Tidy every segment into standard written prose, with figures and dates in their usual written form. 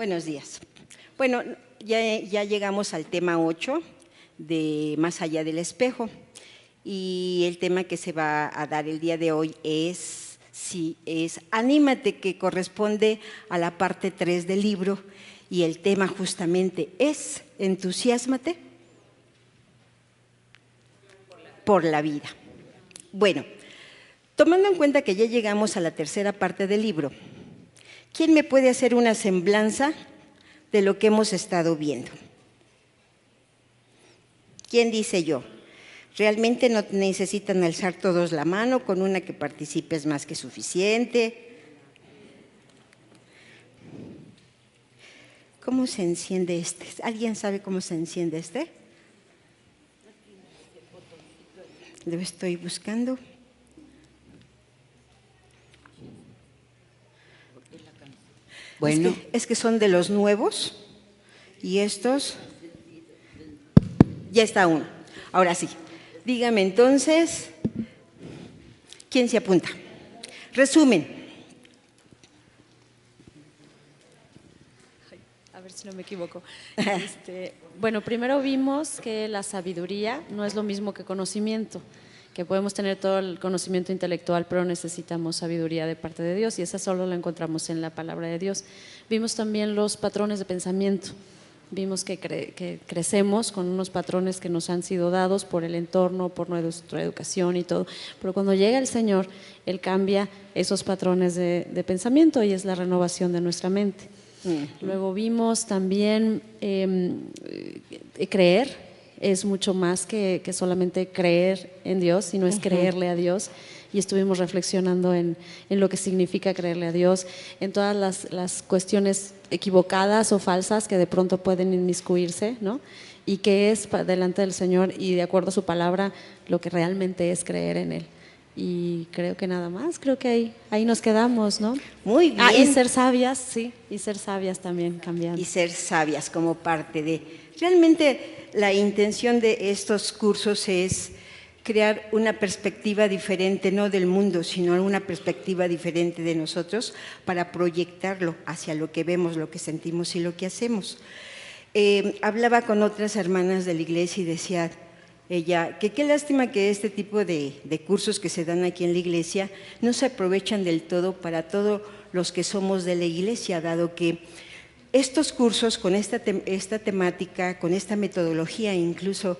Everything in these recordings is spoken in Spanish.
Buenos días. Bueno, ya llegamos al tema 8 de Más allá del espejo, y el tema que se va a dar el día de hoy es Anímate, que corresponde a la parte 3 del libro, y el tema justamente es Entusiásmate por la vida. Bueno, tomando en cuenta que ya llegamos a la tercera parte del libro, ¿quién me puede hacer una semblanza de lo que hemos estado viendo? ¿Quién dice yo? Realmente no necesitan alzar todos la mano, con una que participe es más que suficiente. ¿Cómo se enciende este? ¿Alguien sabe cómo se enciende este? Lo estoy buscando. Bueno, es que son de los nuevos, y estos, ya está uno. Ahora sí, dígame entonces, ¿quién se apunta? Resumen. A ver si no me equivoco. Bueno, primero vimos que la sabiduría no es lo mismo que conocimiento, que podemos tener todo el conocimiento intelectual, pero necesitamos sabiduría de parte de Dios, y esa solo la encontramos en la palabra de Dios. Vimos también los patrones de pensamiento. Vimos que crecemos con unos patrones que nos han sido dados por el entorno, por nuestra educación y todo, pero cuando llega el Señor, Él cambia esos patrones de pensamiento, y es la renovación de nuestra mente. Luego vimos también creer es mucho más que solamente creer en Dios, sino es creerle a Dios, y estuvimos reflexionando en lo que significa creerle a Dios, en todas las cuestiones equivocadas o falsas que de pronto pueden inmiscuirse, ¿no? Y que es delante del Señor y de acuerdo a su palabra lo que realmente es creer en Él. Y creo que nada más, creo que ahí nos quedamos, ¿no? Muy bien. Y ser sabias, sí, y ser sabias también cambiando. Y ser sabias como parte de… Realmente la intención de estos cursos es crear una perspectiva diferente, no del mundo, sino una perspectiva diferente de nosotros, para proyectarlo hacia lo que vemos, lo que sentimos y lo que hacemos. Hablaba con otras hermanas de la iglesia y decía ella que qué lástima que este tipo de cursos que se dan aquí en la iglesia no se aprovechan del todo para todos los que somos de la iglesia, dado que estos cursos con esta temática, con esta metodología incluso,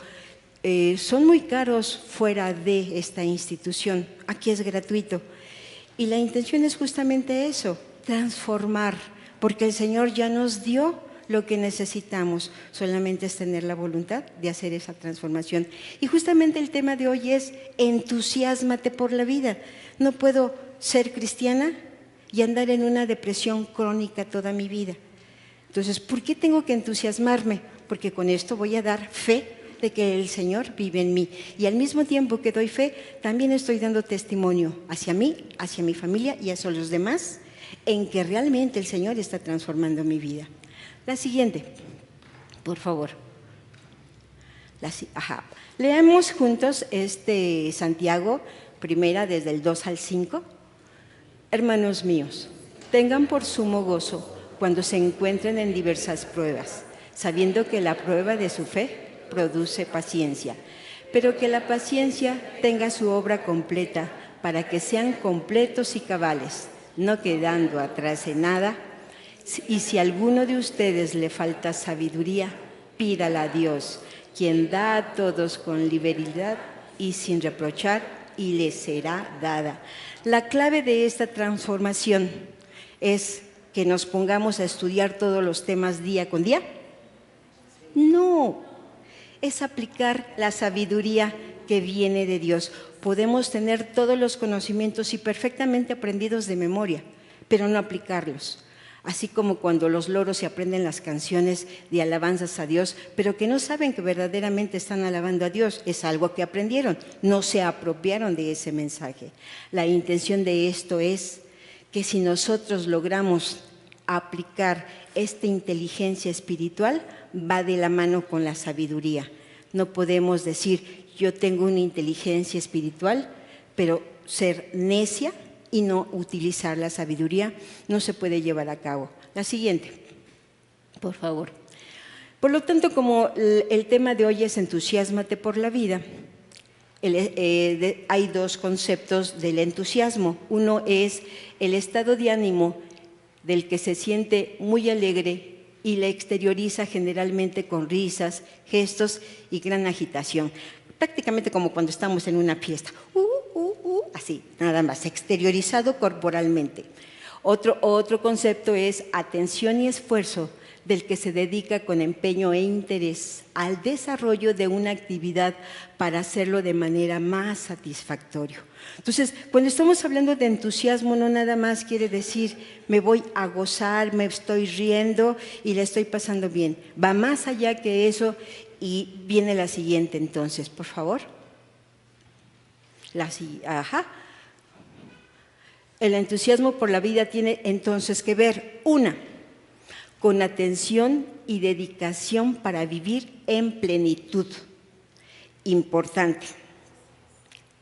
son muy caros fuera de esta institución. Aquí es gratuito. Y la intención es justamente eso, transformar, porque el Señor ya nos dio lo que necesitamos, solamente es tener la voluntad de hacer esa transformación. Y justamente el tema de hoy es entusiásmate por la vida. No puedo ser cristiana y andar en una depresión crónica toda mi vida. Entonces, ¿por qué tengo que entusiasmarme? Porque con esto voy a dar fe de que el Señor vive en mí, y al mismo tiempo que doy fe, también estoy dando testimonio hacia mí, hacia mi familia y hacia los demás, en que realmente el Señor está transformando mi vida. La siguiente, por favor. Leamos juntos Santiago, primera, desde el 2 al 5. Hermanos míos, tengan por sumo gozo cuando se encuentren en diversas pruebas, sabiendo que la prueba de su fe produce paciencia, pero que la paciencia tenga su obra completa, para que sean completos y cabales, no quedando atrás en nada. Y si a alguno de ustedes le falta sabiduría, pídala a Dios, quien da a todos con liberalidad y sin reprochar, y le será dada. La clave de esta transformación es que nos pongamos a estudiar todos los temas día con día. No, es aplicar la sabiduría que viene de Dios. Podemos tener todos los conocimientos y perfectamente aprendidos de memoria, pero no aplicarlos. Así como cuando los loros se aprenden las canciones de alabanzas a Dios, pero que no saben que verdaderamente están alabando a Dios, es algo que aprendieron, no se apropiaron de ese mensaje. La intención de esto es que si nosotros logramos aplicar esta inteligencia espiritual, va de la mano con la sabiduría. No podemos decir, yo tengo una inteligencia espiritual, pero ser necia y no utilizar la sabiduría no se puede llevar a cabo. La siguiente. por favor. Por lo tanto, como el tema de hoy es entusiásmate por la vida, hay dos conceptos del entusiasmo. Uno es el estado de ánimo del que se siente muy alegre y la exterioriza generalmente con risas, gestos y gran agitación. Prácticamente como cuando estamos en una fiesta. Así, nada más, exteriorizado corporalmente. Otro concepto es atención y esfuerzo del que se dedica con empeño e interés al desarrollo de una actividad para hacerlo de manera más satisfactoria. Entonces, cuando estamos hablando de entusiasmo, no nada más quiere decir me voy a gozar, me estoy riendo y la estoy pasando bien. Va más allá que eso y viene la siguiente entonces, por favor. El entusiasmo por la vida tiene entonces que ver, una, con atención y dedicación para vivir en plenitud. Importante.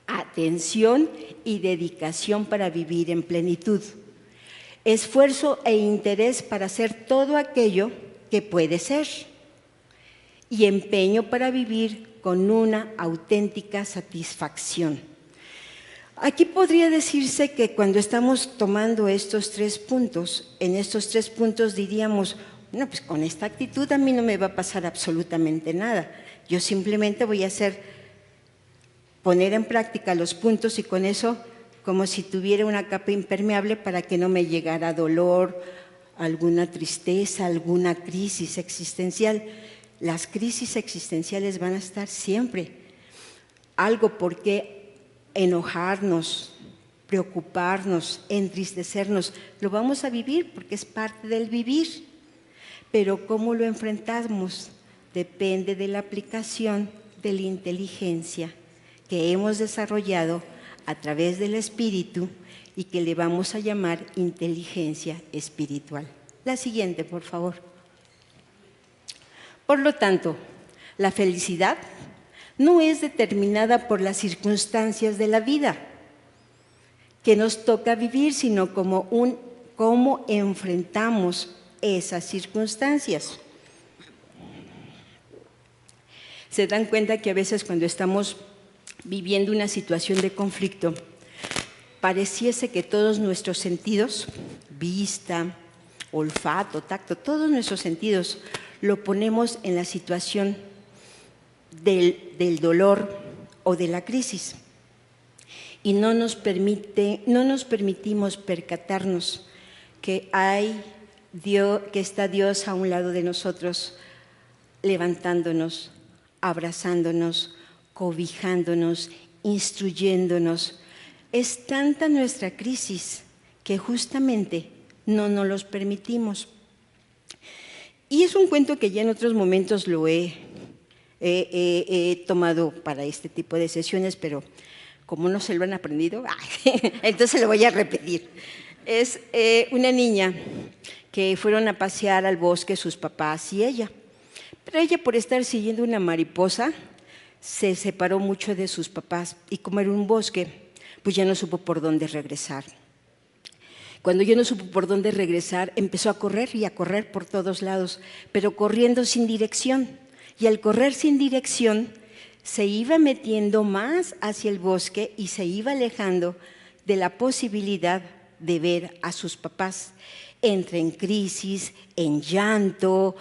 Atención y dedicación para vivir en plenitud. Esfuerzo e interés para hacer todo aquello que puede ser. Y empeño para vivir con una auténtica satisfacción. Aquí podría decirse que cuando estamos tomando estos 3 puntos, en estos 3 puntos diríamos, no, pues con esta actitud a mí no me va a pasar absolutamente nada. Yo simplemente voy a poner en práctica los puntos y con eso, como si tuviera una capa impermeable para que no me llegara dolor, alguna tristeza, alguna crisis existencial. Las crisis existenciales van a estar siempre. Algo por qué enojarnos, preocuparnos, entristecernos, lo vamos a vivir porque es parte del vivir, pero cómo lo enfrentamos depende de la aplicación de la inteligencia que hemos desarrollado a través del espíritu y que le vamos a llamar inteligencia espiritual. La siguiente, por favor. Por lo tanto, la felicidad no es determinada por las circunstancias de la vida que nos toca vivir, sino cómo enfrentamos esas circunstancias. Se dan cuenta que a veces cuando estamos viviendo una situación de conflicto, pareciese que todos nuestros sentidos, vista, olfato, tacto, todos nuestros sentidos lo ponemos en la situación del dolor o de la crisis y no nos permitimos percatarnos que está Dios a un lado de nosotros, levantándonos, abrazándonos, cobijándonos, instruyéndonos. Es tanta nuestra crisis que justamente no nos los permitimos. Y es un cuento que ya en otros momentos lo he tomado para este tipo de sesiones, pero como no se lo han aprendido, entonces lo voy a repetir. Es una niña que fueron a pasear al bosque sus papás y ella. Pero ella, por estar siguiendo una mariposa, se separó mucho de sus papás y como era un bosque, pues ya no supo por dónde regresar. Cuando ya no supo por dónde regresar, empezó a correr y a correr por todos lados, pero corriendo sin dirección. Y al correr sin dirección, se iba metiendo más hacia el bosque y se iba alejando de la posibilidad de ver a sus papás. Entra en crisis, en llanto,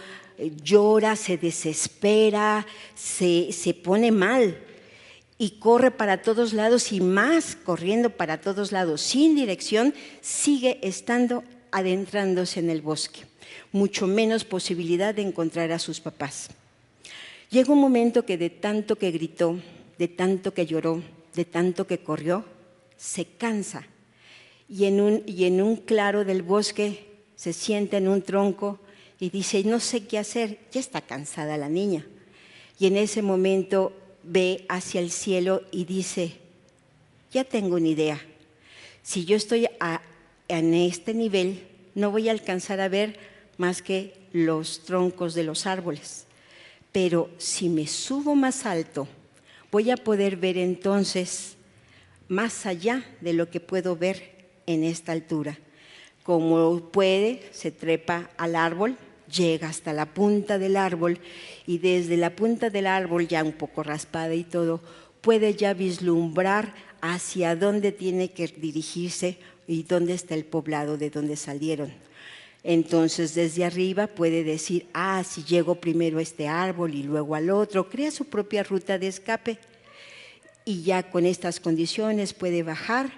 llora, se desespera, se pone mal y corre para todos lados y más corriendo para todos lados sin dirección, sigue estando adentrándose en el bosque. Mucho menos posibilidad de encontrar a sus papás. Llega un momento que de tanto que gritó, de tanto que lloró, de tanto que corrió, se cansa y en un claro del bosque se sienta en un tronco y dice, no sé qué hacer, ya está cansada la niña. Y en ese momento ve hacia el cielo y dice, ya tengo una idea, si yo estoy en este nivel, no voy a alcanzar a ver más que los troncos de los árboles. Pero si me subo más alto, voy a poder ver entonces más allá de lo que puedo ver en esta altura. Como puede, se trepa al árbol, llega hasta la punta del árbol y desde la punta del árbol, ya un poco raspada y todo, puede ya vislumbrar hacia dónde tiene que dirigirse y dónde está el poblado de donde salieron. Entonces, desde arriba puede decir, si llego primero a este árbol y luego al otro, crea su propia ruta de escape y ya con estas condiciones puede bajar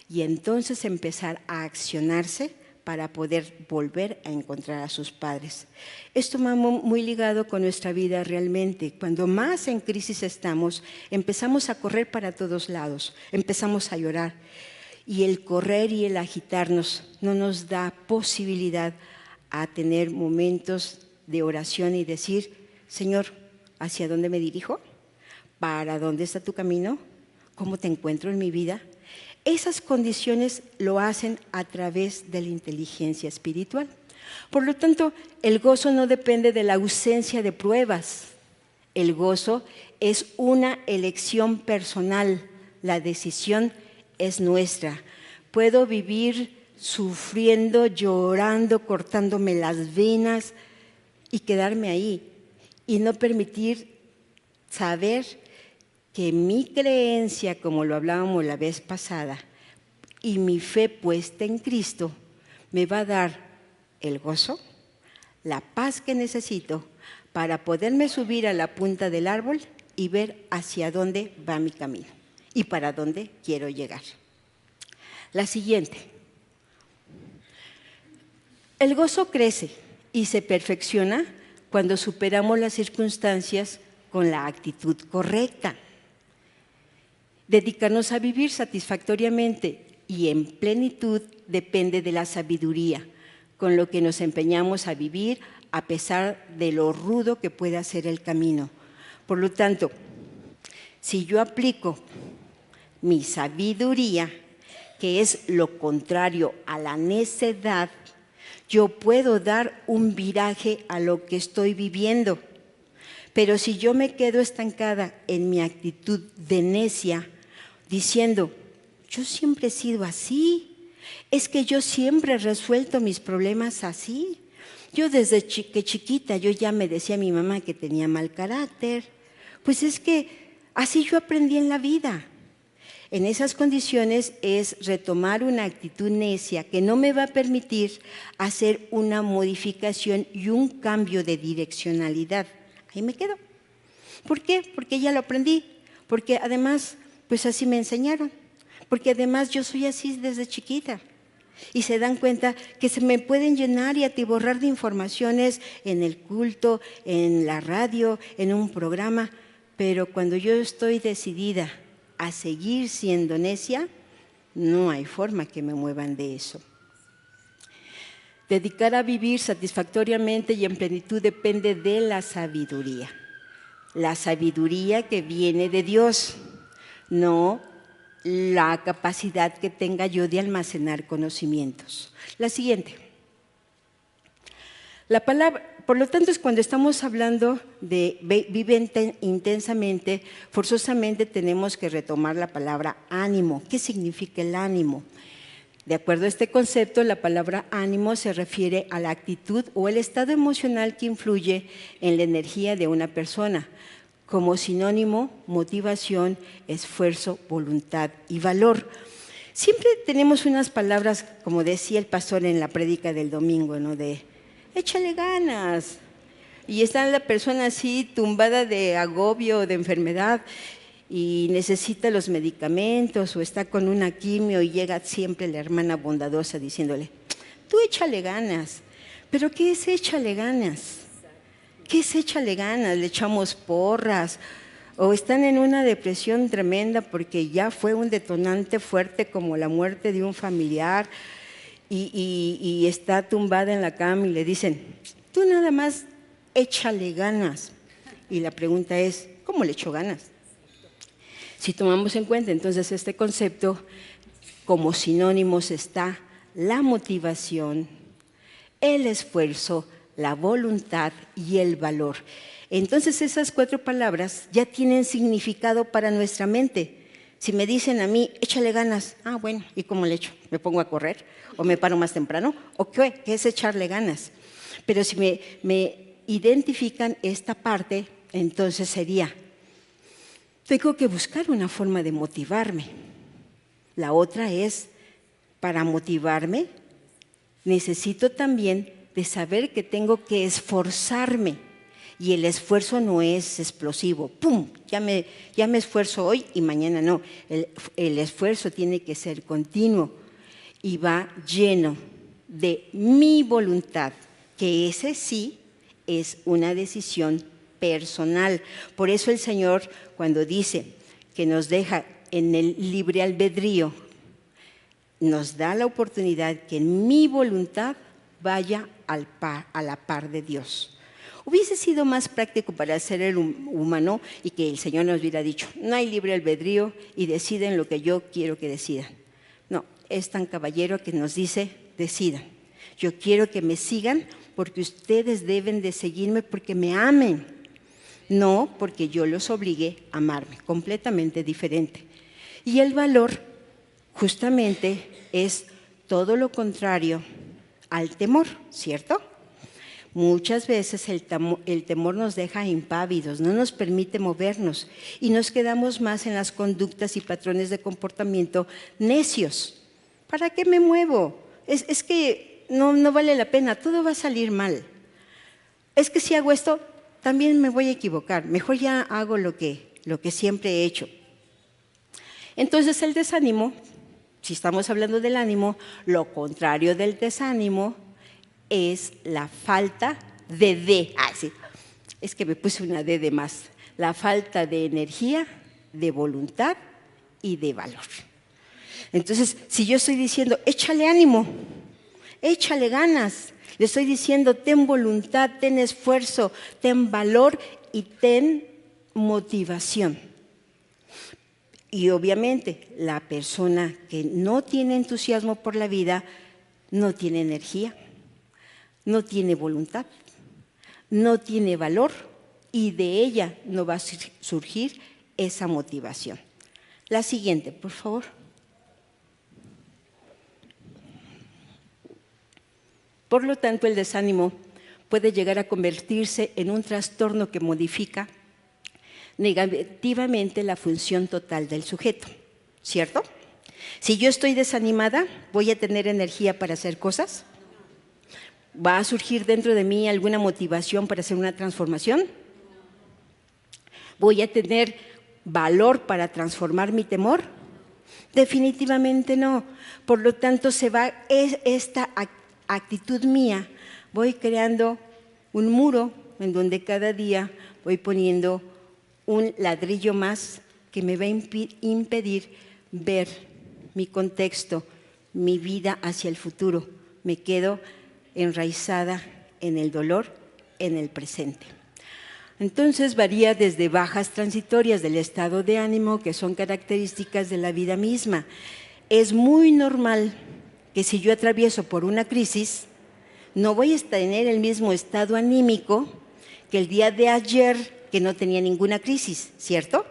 y entonces empezar a accionarse para poder volver a encontrar a sus padres. Esto va muy ligado con nuestra vida realmente. Cuando más en crisis estamos, empezamos a correr para todos lados, empezamos a llorar. Y el correr y el agitarnos no nos da posibilidad a tener momentos de oración y decir, Señor, ¿hacia dónde me dirijo? ¿Para dónde está tu camino? ¿Cómo te encuentro en mi vida? Esas condiciones lo hacen a través de la inteligencia espiritual. Por lo tanto, el gozo no depende de la ausencia de pruebas. El gozo es una elección personal, la decisión es nuestra. Puedo vivir sufriendo, llorando, cortándome las venas y quedarme ahí y no permitir saber que mi creencia, como lo hablábamos la vez pasada, y mi fe puesta en Cristo, me va a dar el gozo, la paz que necesito para poderme subir a la punta del árbol y ver hacia dónde va mi camino y para dónde quiero llegar. La siguiente. El gozo crece y se perfecciona cuando superamos las circunstancias con la actitud correcta. Dedicarnos a vivir satisfactoriamente y en plenitud depende de la sabiduría, con lo que nos empeñamos a vivir a pesar de lo rudo que pueda ser el camino. Por lo tanto, si yo aplico mi sabiduría, que es lo contrario a la necedad, yo puedo dar un viraje a lo que estoy viviendo. Pero si yo me quedo estancada en mi actitud de necia, diciendo, yo siempre he sido así, es que yo siempre he resuelto mis problemas así. Yo desde que chiquita yo ya me decía a mi mamá que tenía mal carácter. Pues es que así yo aprendí en la vida. En esas condiciones es retomar una actitud necia que no me va a permitir hacer una modificación y un cambio de direccionalidad. Ahí me quedo. ¿Por qué? Porque ya lo aprendí. Porque además, pues así me enseñaron. Porque además yo soy así desde chiquita. Y se dan cuenta que se me pueden llenar y atiborrar de informaciones en el culto, en la radio, en un programa. Pero cuando yo estoy decidida a seguir siendo necia, no hay forma que me muevan de eso. Dedicar a vivir satisfactoriamente y en plenitud depende de la sabiduría. La sabiduría que viene de Dios, no la capacidad que tenga yo de almacenar conocimientos. La siguiente. La palabra, por lo tanto, es cuando estamos hablando de vive intensamente, forzosamente tenemos que retomar la palabra ánimo. ¿Qué significa el ánimo? De acuerdo a este concepto, la palabra ánimo se refiere a la actitud o el estado emocional que influye en la energía de una persona. Como sinónimo, motivación, esfuerzo, voluntad y valor. Siempre tenemos unas palabras, como decía el pastor en la prédica del domingo, ¿no? De échale ganas. Y está la persona así tumbada de agobio, de enfermedad y necesita los medicamentos o está con una quimio y llega siempre la hermana bondadosa diciéndole, tú échale ganas. ¿Pero qué es échale ganas? ¿Qué es échale ganas? Le echamos porras o están en una depresión tremenda porque ya fue un detonante fuerte como la muerte de un familiar y está tumbada en la cama y le dicen, tú nada más échale ganas. Y la pregunta es, ¿cómo le echo ganas? Si tomamos en cuenta entonces este concepto, como sinónimos está la motivación, el esfuerzo, la voluntad y el valor. Entonces esas 4 palabras ya tienen significado para nuestra mente. Si me dicen a mí, échale ganas, bueno, ¿y cómo le echo? ¿Me pongo a correr? ¿O me paro más temprano? ¿O qué? ¿Qué es echarle ganas? Pero si me identifican esta parte, entonces sería, tengo que buscar una forma de motivarme. La otra es, para motivarme, necesito también de saber que tengo que esforzarme. Y el esfuerzo no es explosivo. ¡Pum! Ya me esfuerzo hoy y mañana no. El esfuerzo tiene que ser continuo y va lleno de mi voluntad, que ese sí es una decisión personal. Por eso el Señor, cuando dice que nos deja en el libre albedrío, nos da la oportunidad que mi voluntad vaya a la par de Dios. Hubiese sido más práctico para el ser humano y que el Señor nos hubiera dicho, no hay libre albedrío y deciden lo que yo quiero que decidan. No, es tan caballero que nos dice, decidan. Yo quiero que me sigan porque ustedes deben de seguirme porque me amen, no porque yo los obligue a amarme, completamente diferente. Y el valor justamente es todo lo contrario al temor, ¿cierto? Muchas veces el temor nos deja impávidos, no nos permite movernos y nos quedamos más en las conductas y patrones de comportamiento necios. ¿Para qué me muevo? Es que no vale la pena, todo va a salir mal. Es que si hago esto, también me voy a equivocar, mejor ya hago lo que siempre he hecho. Entonces el desánimo, si estamos hablando del ánimo, lo contrario del desánimo es la falta de D. Sí, es que me puse una D de más. La falta de energía, de voluntad y de valor. Entonces, si yo estoy diciendo, échale ánimo, échale ganas, le estoy diciendo, ten voluntad, ten esfuerzo, ten valor y ten motivación. Y obviamente, la persona que no tiene entusiasmo por la vida, no tiene energía, no tiene voluntad, no tiene valor y de ella no va a surgir esa motivación. La siguiente, por favor. Por lo tanto, el desánimo puede llegar a convertirse en un trastorno que modifica negativamente la función total del sujeto, ¿cierto? Si yo estoy desanimada, ¿voy a tener energía para hacer cosas? ¿Va a surgir dentro de mí alguna motivación para hacer una transformación? ¿Voy a tener valor para transformar mi temor? Definitivamente no. Por lo tanto, esta actitud mía, voy creando un muro en donde cada día voy poniendo un ladrillo más que me va a impedir ver mi contexto, mi vida hacia el futuro. Me quedo enraizada en el dolor, en el presente. Entonces varía desde bajas transitorias del estado de ánimo, que son características de la vida misma. Es muy normal que si yo atravieso por una crisis, no voy a tener el mismo estado anímico que el día de ayer, que no tenía ninguna crisis, ¿cierto?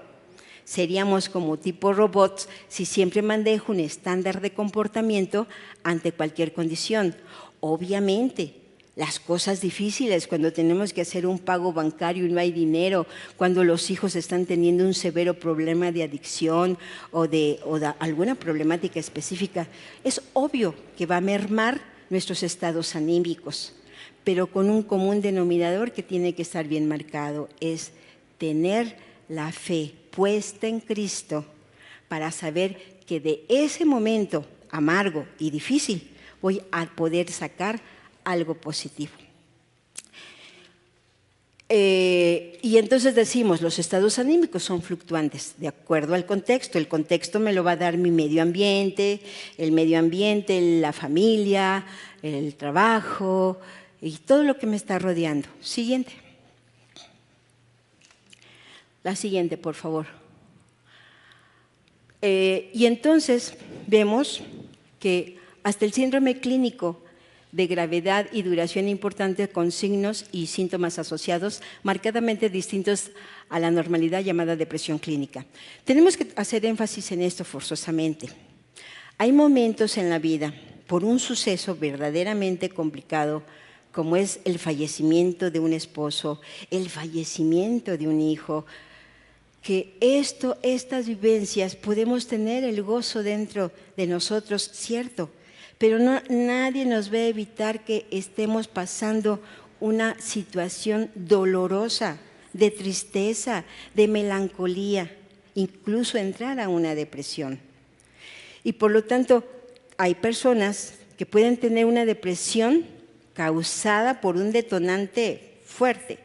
Seríamos como tipo robots si siempre manejo un estándar de comportamiento ante cualquier condición. Obviamente, las cosas difíciles, cuando tenemos que hacer un pago bancario y no hay dinero, cuando los hijos están teniendo un severo problema de adicción o de alguna problemática específica, es obvio que va a mermar nuestros estados anímicos, pero con un común denominador que tiene que estar bien marcado, es tener la fe puesta en Cristo para saber que de ese momento amargo y difícil voy a poder sacar algo positivo. Y entonces decimos, los estados anímicos son fluctuantes de acuerdo al contexto. El contexto me lo va a dar mi medio ambiente, la familia, el trabajo y todo lo que me está rodeando. Siguiente. La siguiente, por favor. Y entonces vemos que hasta el síndrome clínico de gravedad y duración importante con signos y síntomas asociados marcadamente distintos a la normalidad llamada depresión clínica. Tenemos que hacer énfasis en esto forzosamente. Hay momentos en la vida, por un suceso verdaderamente complicado, como es el fallecimiento de un esposo, el fallecimiento de un hijo, que estas vivencias podemos tener el gozo dentro de nosotros, cierto, pero nadie nos va a evitar que estemos pasando una situación dolorosa, de tristeza, de melancolía, incluso entrar a una depresión. Y por lo tanto, hay personas que pueden tener una depresión causada por un detonante fuerte.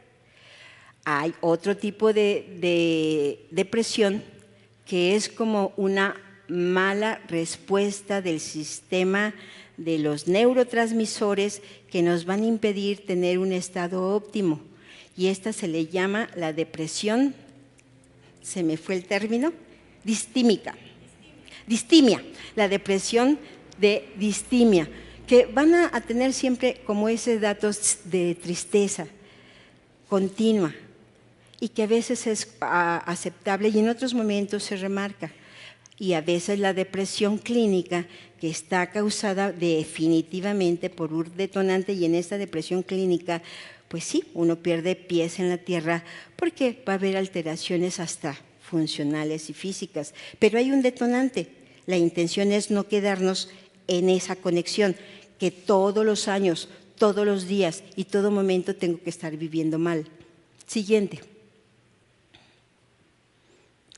Hay otro tipo de depresión que es como una mala respuesta del sistema de los neurotransmisores que nos van a impedir tener un estado óptimo. Y esta se le llama la depresión, se me fue el término, distímica. Distimia, la depresión de distimia, que van a tener siempre como ese datos de tristeza continua y que a veces es aceptable y en otros momentos se remarca. Y a veces la depresión clínica que está causada definitivamente por un detonante, y en esta depresión clínica, pues sí, uno pierde pies en la tierra porque va a haber alteraciones hasta funcionales y físicas, pero hay un detonante. La intención es no quedarnos en esa conexión que todos los años, todos los días y todo momento tengo que estar viviendo mal. Siguiente.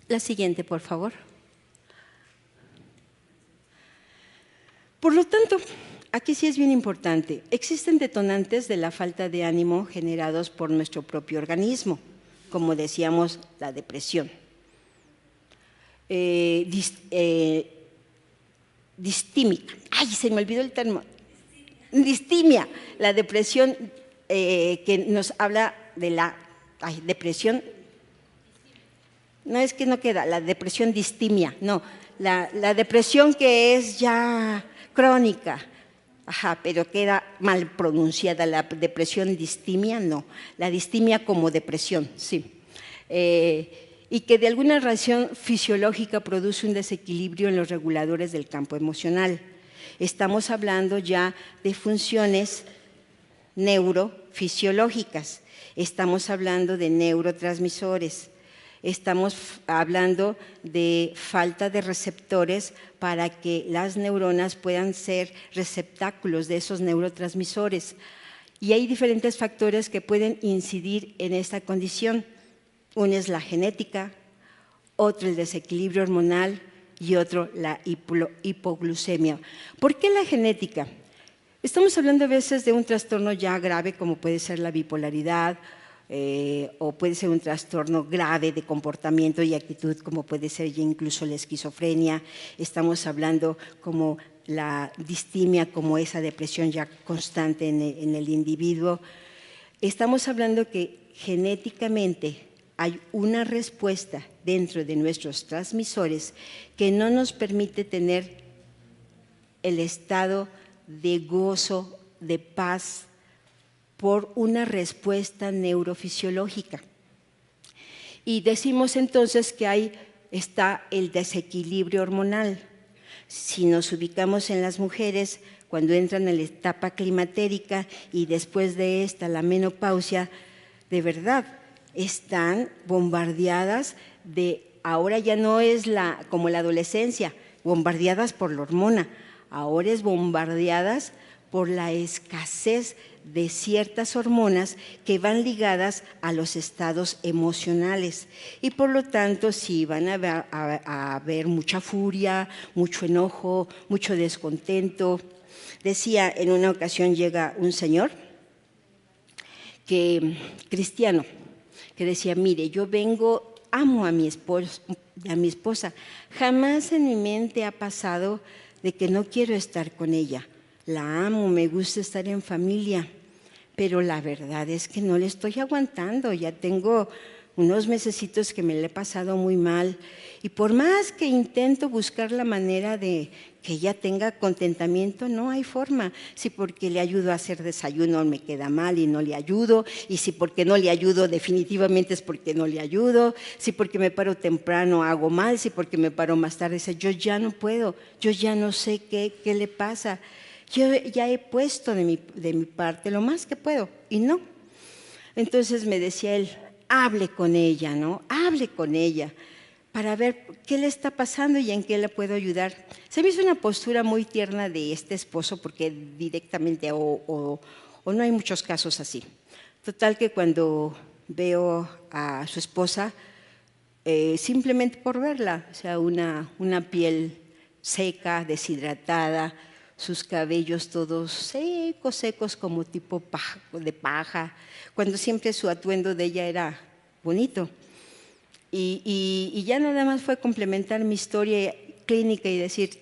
La siguiente, por favor. Por lo tanto, aquí sí es bien importante. Existen detonantes de la falta de ánimo generados por nuestro propio organismo, como decíamos, la depresión. Distímica. ¡Ay, se me olvidó el término! Distimia, la depresión que nos habla de la depresión. No es que no queda, la depresión distimia, no. La depresión que es ya crónica, pero queda mal pronunciada. La depresión distimia, no. La distimia como depresión, sí. Y que de alguna razón fisiológica produce un desequilibrio en los reguladores del campo emocional. Estamos hablando ya de funciones neurofisiológicas, estamos hablando de neurotransmisores, estamos hablando de falta de receptores para que las neuronas puedan ser receptáculos de esos neurotransmisores. Y hay diferentes factores que pueden incidir en esta condición. Uno es la genética, otro el desequilibrio hormonal y otro la hipoglucemia. ¿Por qué la genética? Estamos hablando a veces de un trastorno ya grave como puede ser la bipolaridad, o puede ser un trastorno grave de comportamiento y actitud como puede ser ya incluso la esquizofrenia. Estamos hablando como la distimia, como esa depresión ya constante en el individuo. Estamos hablando que genéticamente hay una respuesta dentro de nuestros transmisores que no nos permite tener el estado de gozo, de paz, por una respuesta neurofisiológica. Y decimos entonces que ahí está el desequilibrio hormonal. Si nos ubicamos en las mujeres, cuando entran en la etapa climatérica y después de esta la menopausia, de verdad están bombardeadas de, ahora ya no es como la adolescencia, bombardeadas por la hormona, ahora es bombardeadas por la escasez de ciertas hormonas que van ligadas a los estados emocionales y por lo tanto sí van a haber mucha furia, mucho enojo, mucho descontento. Decía, en una ocasión llega un señor cristiano que decía, mire, yo amo a mi esposa, jamás en mi mente ha pasado de que no quiero estar con ella. La amo, me gusta estar en familia, pero la verdad es que no le estoy aguantando, ya tengo unos mesecitos que me le he pasado muy mal y por más que intento buscar la manera de que ella tenga contentamiento, no hay forma. Si porque le ayudo a hacer desayuno me queda mal y no le ayudo, y si porque no le ayudo definitivamente es porque no le ayudo, si porque me paro temprano hago mal, si porque me paro más tarde, yo ya no puedo, yo ya no sé qué le pasa. Yo ya he puesto de mi parte lo más que puedo y no. Entonces me decía él, hable con ella, ¿no? Hable con ella para ver qué le está pasando y en qué le puedo ayudar. Se me hizo una postura muy tierna de este esposo porque directamente o no hay muchos casos así. Total que cuando veo a su esposa, simplemente por verla, o sea, una piel seca, deshidratada, sus cabellos todos secos como tipo de paja, cuando siempre su atuendo de ella era bonito. Y ya nada más fue complementar mi historia clínica y decir,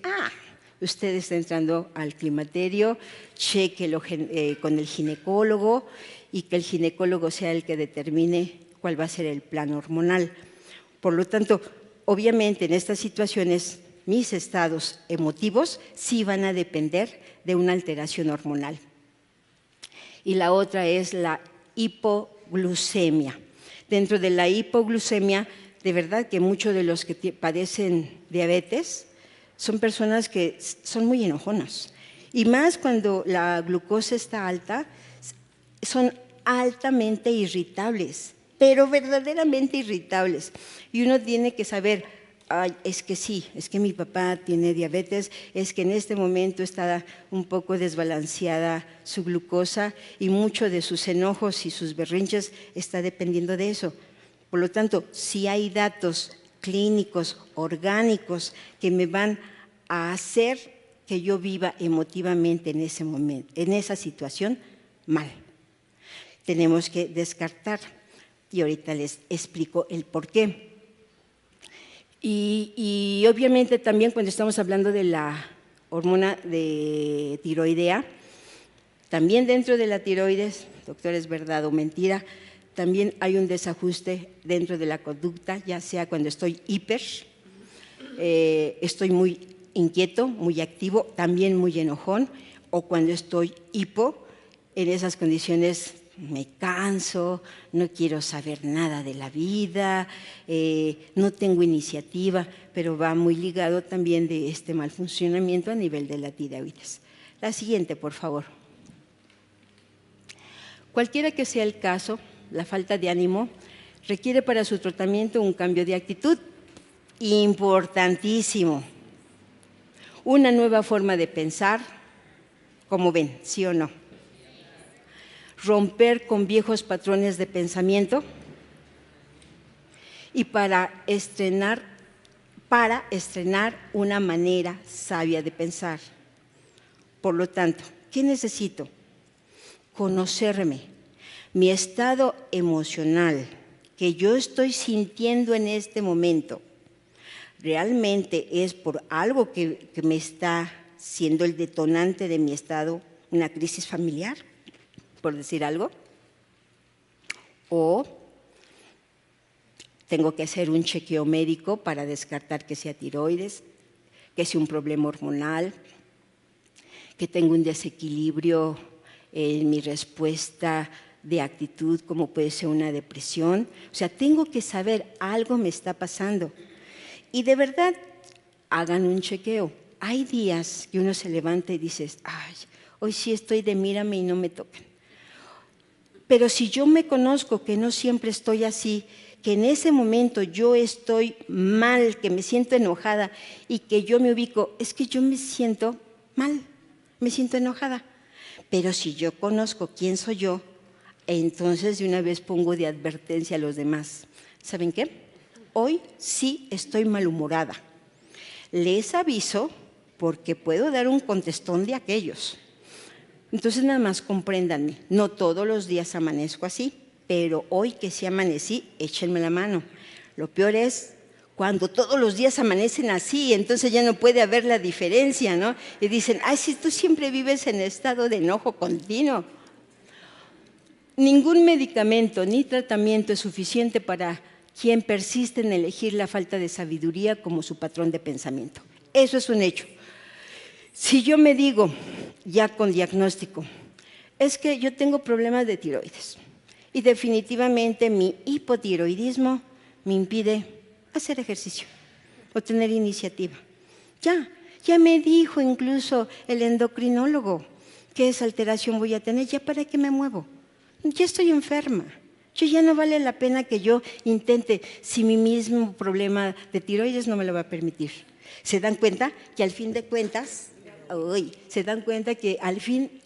usted está entrando al climaterio, chéquelo con el ginecólogo y que el ginecólogo sea el que determine cuál va a ser el plan hormonal. Por lo tanto, obviamente en estas situaciones mis estados emotivos sí van a depender de una alteración hormonal. Y la otra es la hipoglucemia. Dentro de la hipoglucemia, de verdad que muchos de los que padecen diabetes son personas que son muy enojonas. Y más cuando la glucosa está alta, son altamente irritables, pero verdaderamente irritables. Y uno tiene que saber, es que sí, es que mi papá tiene diabetes, es que en este momento está un poco desbalanceada su glucosa y mucho de sus enojos y sus berrinches está dependiendo de eso. Por lo tanto, si hay datos clínicos, orgánicos, que me van a hacer que yo viva emotivamente en ese momento, en esa situación, mal. Tenemos que descartar y ahorita les explico el por qué. Y obviamente también cuando estamos hablando de la hormona de tiroidea, también dentro de la tiroides, doctor, ¿es verdad o mentira? También hay un desajuste dentro de la conducta, ya sea cuando estoy hiper, estoy muy inquieto, muy activo, también muy enojón, o cuando estoy hipo, en esas condiciones me canso, no quiero saber nada de la vida, no tengo iniciativa, pero va muy ligado también de este mal funcionamiento a nivel de la tiroides. La siguiente, por favor. Cualquiera que sea el caso, la falta de ánimo requiere para su tratamiento un cambio de actitud importantísimo, una nueva forma de pensar, como ven, ¿sí o no? Romper con viejos patrones de pensamiento y para estrenar una manera sabia de pensar. Por lo tanto, ¿qué necesito? Conocerme, mi estado emocional que yo estoy sintiendo en este momento, ¿realmente es por algo que me está siendo el detonante de mi estado, una crisis familiar, por decir algo? ¿O tengo que hacer un chequeo médico para descartar que sea tiroides, que sea un problema hormonal, que tengo un desequilibrio en mi respuesta de actitud, como puede ser una depresión? O sea, tengo que saber, algo me está pasando. Y de verdad, hagan un chequeo. Hay días que uno se levanta y dices, ay, hoy sí estoy de mírame y no me tocan. Pero si yo me conozco que no siempre estoy así, que en ese momento yo estoy mal, que me siento enojada y que yo me ubico, es que yo me siento mal, me siento enojada. Pero si yo conozco quién soy yo, entonces de una vez pongo de advertencia a los demás. ¿Saben qué? Hoy sí estoy malhumorada. Les aviso porque puedo dar un contestón de aquellos. Entonces nada más compréndanme, no todos los días amanezco así, pero hoy que sí amanecí, échenme la mano. Lo peor es cuando todos los días amanecen así, entonces ya no puede haber la diferencia, ¿no? Y dicen, ay, si tú siempre vives en estado de enojo continuo. Ningún medicamento ni tratamiento es suficiente para quien persiste en elegir la falta de sabiduría como su patrón de pensamiento. Eso es un hecho. Si yo me digo, ya con diagnóstico, es que yo tengo problemas de tiroides y definitivamente mi hipotiroidismo me impide hacer ejercicio o tener iniciativa. Ya me dijo incluso el endocrinólogo qué es alteración voy a tener, ya para qué me muevo. Ya estoy enferma. Ya no vale la pena que yo intente si mi mismo problema de tiroides no me lo va a permitir. ¿Se dan cuenta que al fin de cuentas, se dan cuenta que al fin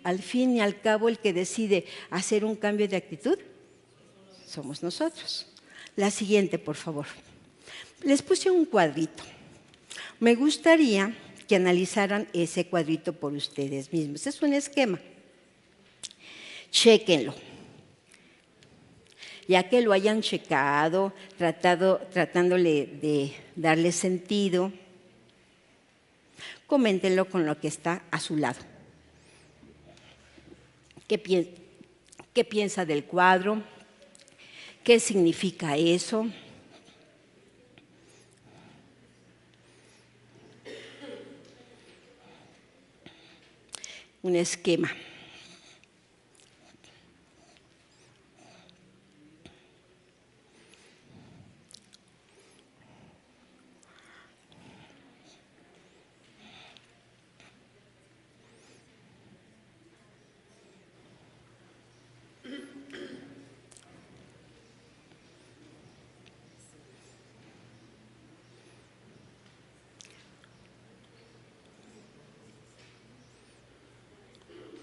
y al cabo el que decide hacer un cambio de actitud somos nosotros? La siguiente, por favor. Les puse un cuadrito. Me gustaría que analizaran ese cuadrito por ustedes mismos. Es un esquema. Chéquenlo. Ya que lo hayan checado, tratándole de darle sentido, coméntenlo con lo que está a su lado. ¿Qué piensa del cuadro? ¿Qué significa eso? Un esquema.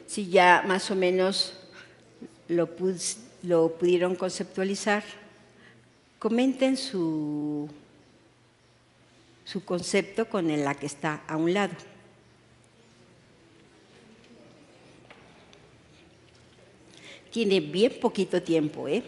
Si ya más o menos lo pudieron conceptualizar, comenten su concepto con la que está a un lado. Tiene bien poquito tiempo, ¿eh?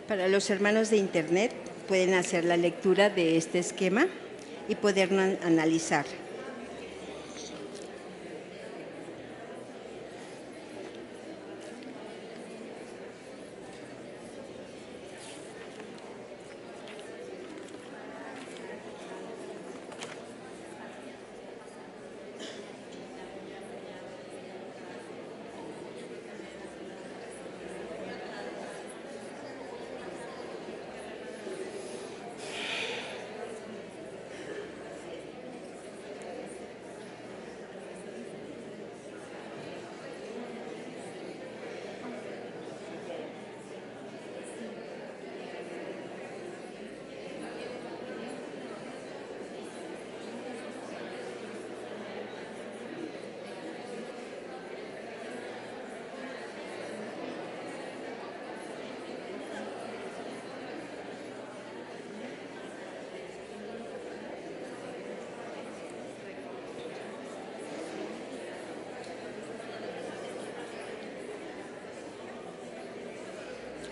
Para los hermanos de Internet, pueden hacer la lectura de este esquema y poderlo analizar.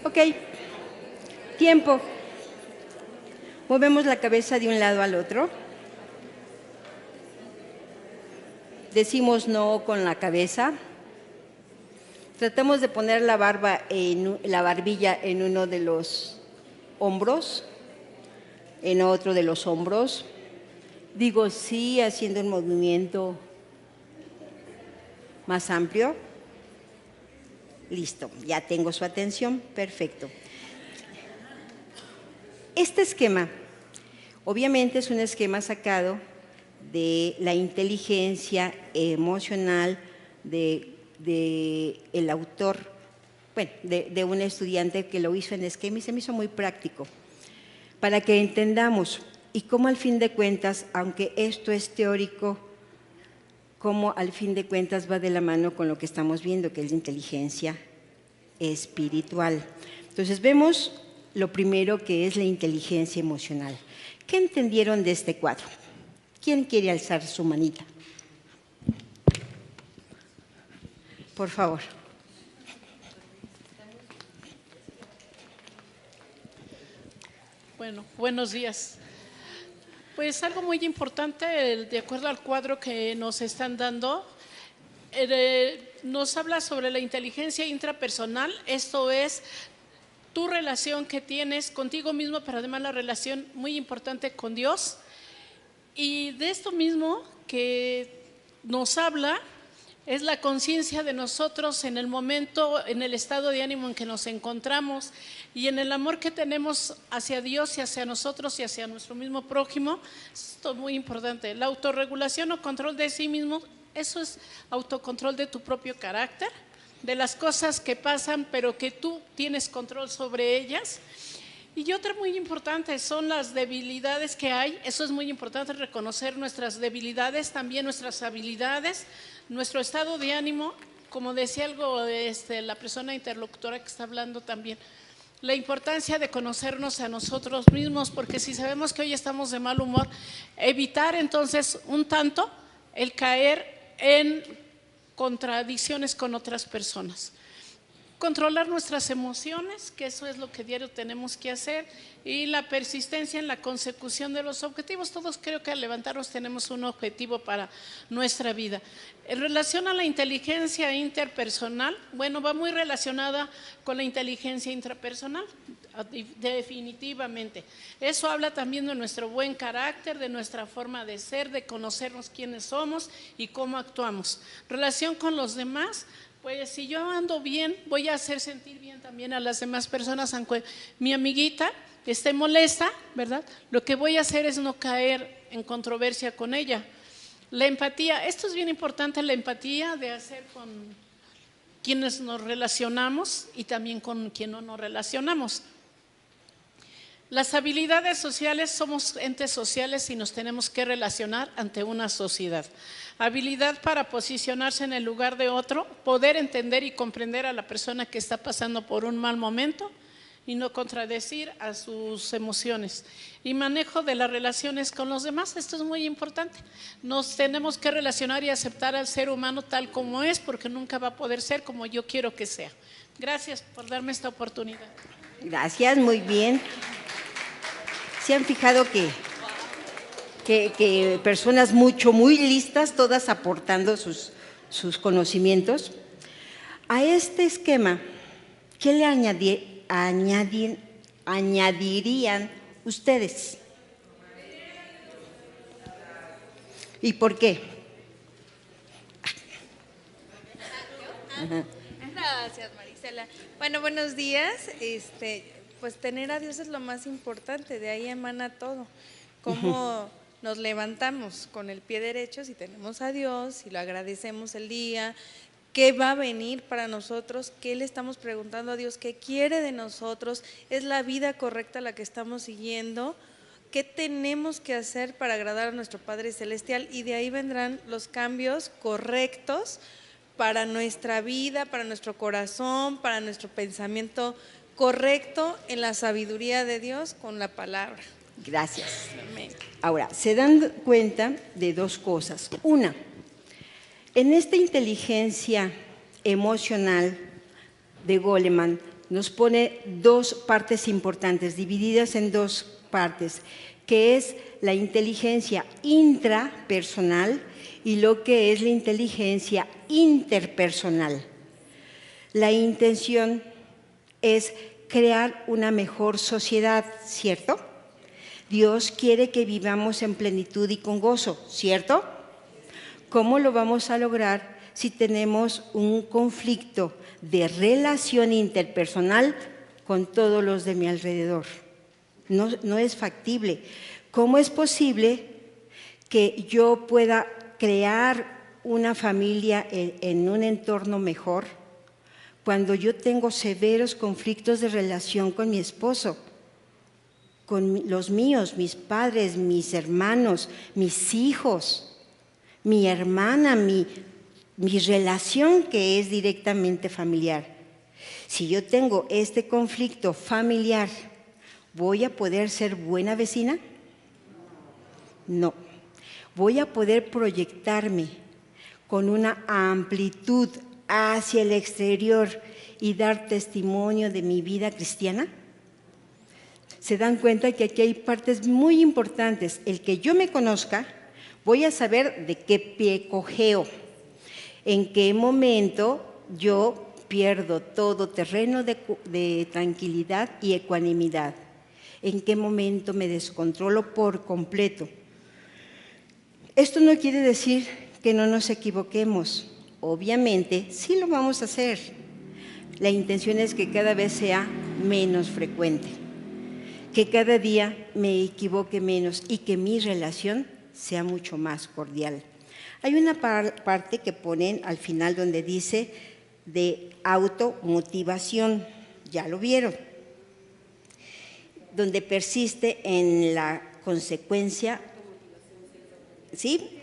Ok, tiempo. Movemos la cabeza de un lado al otro. Decimos no con la cabeza. Tratamos de poner la barbilla en uno de los hombros, en otro de los hombros. Digo sí haciendo un movimiento más amplio. Listo, ya tengo su atención, perfecto. Este esquema, obviamente es un esquema sacado de la inteligencia emocional del autor, bueno, de un estudiante que lo hizo en esquema y se me hizo muy práctico, para que entendamos y cómo al fin de cuentas, aunque esto es teórico, cómo al fin de cuentas va de la mano con lo que estamos viendo, que es la inteligencia espiritual. Entonces vemos lo primero que es la inteligencia emocional. ¿Qué entendieron de este cuadro? ¿Quién quiere alzar su manita? Por favor. Bueno, buenos días. Pues algo muy importante, de acuerdo al cuadro que nos están dando, nos habla sobre la inteligencia intrapersonal. Esto es tu relación que tienes contigo mismo, pero además la relación muy importante con Dios. Y de esto mismo que nos habla es la conciencia de nosotros en el momento, en el estado de ánimo en que nos encontramos y en el amor que tenemos hacia Dios y hacia nosotros y hacia nuestro mismo prójimo. Esto es muy importante. La autorregulación o control de sí mismo, eso es autocontrol de tu propio carácter, de las cosas que pasan, pero que tú tienes control sobre ellas. Y otra muy importante son las debilidades que hay. Eso es muy importante, reconocer nuestras debilidades, también nuestras habilidades, nuestro estado de ánimo, como decía algo la persona interlocutora que está hablando también. La importancia de conocernos a nosotros mismos, porque si sabemos que hoy estamos de mal humor, evitar entonces un tanto el caer en contradicciones con otras personas. Controlar nuestras emociones, que eso es lo que diario tenemos que hacer, y la persistencia en la consecución de los objetivos. Todos creo que al levantarnos tenemos un objetivo para nuestra vida. En relación a la inteligencia interpersonal, bueno, va muy relacionada con la inteligencia intrapersonal, definitivamente. Eso habla también de nuestro buen carácter, de nuestra forma de ser, de conocernos quiénes somos y cómo actuamos. Relación con los demás. Pues si yo ando bien, voy a hacer sentir bien también a las demás personas, aunque mi amiguita esté molesta, ¿verdad? Lo que voy a hacer es no caer en controversia con ella. La empatía, esto es bien importante, la empatía de hacer con quienes nos relacionamos y también con quien no nos relacionamos. Las habilidades sociales, somos entes sociales y nos tenemos que relacionar ante una sociedad. Habilidad para posicionarse en el lugar de otro, poder entender y comprender a la persona que está pasando por un mal momento y no contradecir a sus emociones. Y manejo de las relaciones con los demás, esto es muy importante. Nos tenemos que relacionar y aceptar al ser humano tal como es, porque nunca va a poder ser como yo quiero que sea. Gracias por darme esta oportunidad. Gracias, muy bien. ¿Se han fijado que personas muy listas, todas aportando sus conocimientos? A este esquema, ¿qué le añadirían ustedes? ¿Y por qué? Gracias, Marisela. Bueno, buenos días. Pues tener a Dios es lo más importante, de ahí emana todo. Cómo nos levantamos con el pie derecho si tenemos a Dios, si lo agradecemos el día, qué va a venir para nosotros, qué le estamos preguntando a Dios, qué quiere de nosotros, es la vida correcta la que estamos siguiendo, qué tenemos que hacer para agradar a nuestro Padre Celestial, y de ahí vendrán los cambios correctos para nuestra vida, para nuestro corazón, para nuestro pensamiento correcto en la sabiduría de Dios con la palabra. Gracias. Amén. Ahora, se dan cuenta de dos cosas. Una, en esta inteligencia emocional de Goleman nos pone dos partes importantes, divididas en dos partes, que es la inteligencia intrapersonal y lo que es la inteligencia interpersonal. La intención es crear una mejor sociedad, ¿cierto? Dios quiere que vivamos en plenitud y con gozo, ¿cierto? ¿Cómo lo vamos a lograr si tenemos un conflicto de relación interpersonal con todos los de mi alrededor? No es factible. ¿Cómo es posible que yo pueda crear una familia en un entorno mejor cuando yo tengo severos conflictos de relación con mi esposo, con los míos, mis padres, mis hermanos, mis hijos, mi hermana, mi relación que es directamente familiar? Si yo tengo este conflicto familiar ¿Voy a poder ser buena vecina? No. ¿Voy a poder proyectarme con una amplitud hacia el exterior y dar testimonio de mi vida cristiana? Se dan cuenta que aquí hay partes muy importantes. El que yo me conozca, voy a saber de qué pie cojeo, en qué momento yo pierdo todo terreno de tranquilidad y ecuanimidad, en qué momento me descontrolo por completo. Esto no quiere decir que no nos equivoquemos. Obviamente, sí lo vamos a hacer. La intención es que cada vez sea menos frecuente, que cada día me equivoque menos y que mi relación sea mucho más cordial. Hay una parte que ponen al final donde dice de automotivación, ya lo vieron, donde persiste en la consecuencia, ¿sí?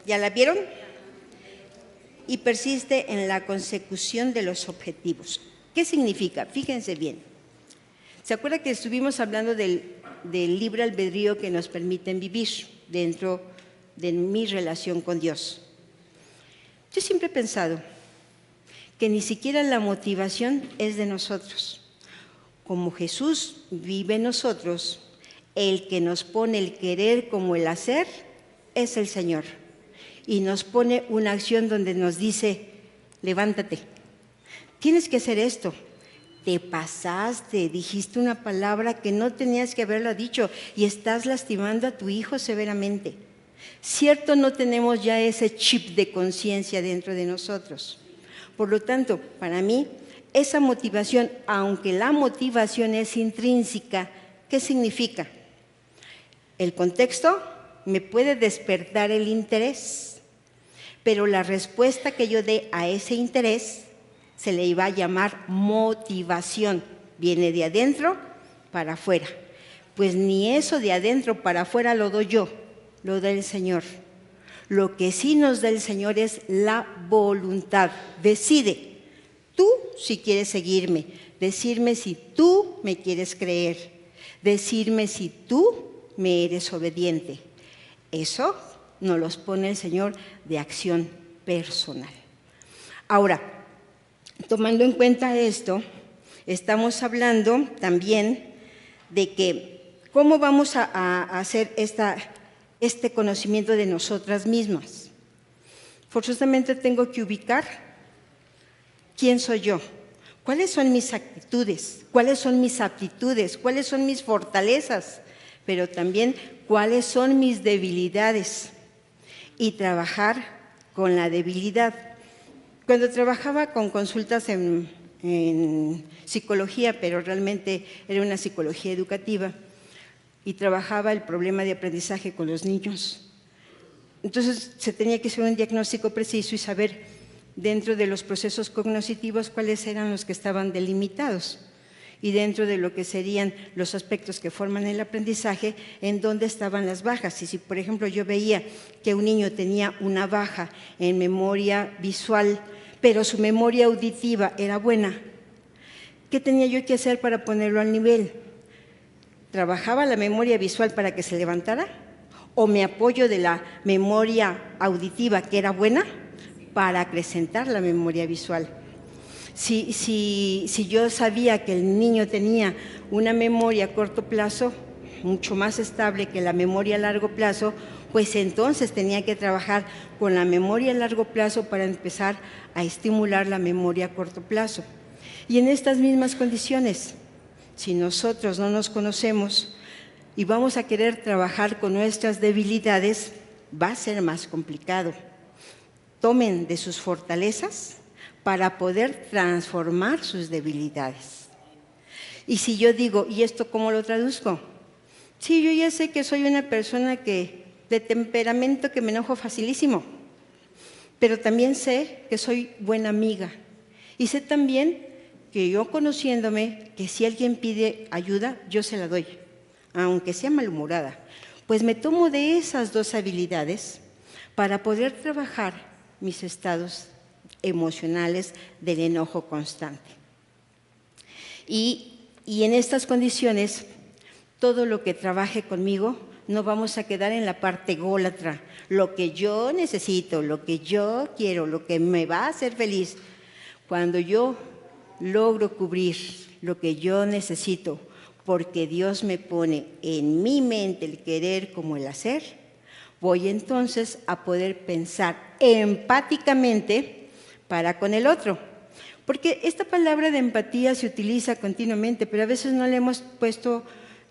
¿Ya la vieron? Y persiste en la consecución de los objetivos. ¿Qué significa? Fíjense bien. ¿Se acuerda que estuvimos hablando del libre albedrío que nos permiten vivir dentro de mi relación con Dios? Yo siempre he pensado que ni siquiera la motivación es de nosotros. Como Jesús vive en nosotros, el que nos pone el querer como el hacer es el Señor. Y nos pone una acción donde nos dice, levántate, tienes que hacer esto. Te pasaste, dijiste una palabra que no tenías que haberla dicho y estás lastimando a tu hijo severamente. Cierto, no tenemos ya ese chip de conciencia dentro de nosotros. Por lo tanto, para mí, esa motivación, aunque la motivación es intrínseca, ¿qué significa? El contexto me puede despertar el interés, pero la respuesta que yo dé a ese interés se le iba a llamar motivación. Viene de adentro para afuera. Pues ni eso de adentro para afuera lo doy yo, lo da el Señor. Lo que sí nos da el Señor es la voluntad. Decide tú si quieres seguirme, decirme si tú me quieres creer, decirme si tú me eres obediente. Eso nos los pone el Señor de acción personal. Ahora, tomando en cuenta esto, estamos hablando también de que cómo vamos a hacer este conocimiento de nosotras mismas. Forzosamente tengo que ubicar quién soy yo, cuáles son mis actitudes, cuáles son mis aptitudes, cuáles son mis fortalezas, pero también cuáles son mis debilidades y trabajar con la debilidad. Cuando trabajaba con consultas en psicología, pero realmente era una psicología educativa, y trabajaba el problema de aprendizaje con los niños. Entonces se tenía que hacer un diagnóstico preciso y saber dentro de los procesos cognitivos cuáles eran los que estaban delimitados y dentro de lo que serían los aspectos que forman el aprendizaje, en dónde estaban las bajas. Y si, por ejemplo, yo veía que un niño tenía una baja en memoria visual, pero su memoria auditiva era buena, ¿qué tenía yo que hacer para ponerlo al nivel? ¿Trabajaba la memoria visual para que se levantara? ¿O me apoyo de la memoria auditiva, que era buena, para acrecentar la memoria visual? Si yo sabía que el niño tenía una memoria a corto plazo mucho más estable que la memoria a largo plazo, pues entonces tenía que trabajar con la memoria a largo plazo para empezar a estimular la memoria a corto plazo. Y en estas mismas condiciones, si nosotros no nos conocemos y vamos a querer trabajar con nuestras debilidades, va a ser más complicado. Tomen de sus fortalezas para poder transformar sus debilidades. Y si yo digo, ¿y esto cómo lo traduzco? Sí, yo ya sé que soy una persona de temperamento que me enojo facilísimo, pero también sé que soy buena amiga. Y sé también que yo conociéndome, que si alguien pide ayuda, yo se la doy, aunque sea malhumorada. Pues me tomo de esas dos habilidades para poder trabajar mis estados emocionales del enojo constante. Y en estas condiciones Todo lo que trabaje conmigo, no vamos a quedar en la parte ególatra. Lo que yo necesito, lo que yo quiero, lo que me va a hacer feliz. Cuando yo logro cubrir lo que yo necesito, porque Dios me pone en mi mente el querer como el hacer, voy entonces a poder pensar empáticamente para con el otro. Porque esta palabra de empatía se utiliza continuamente, pero a veces no le hemos puesto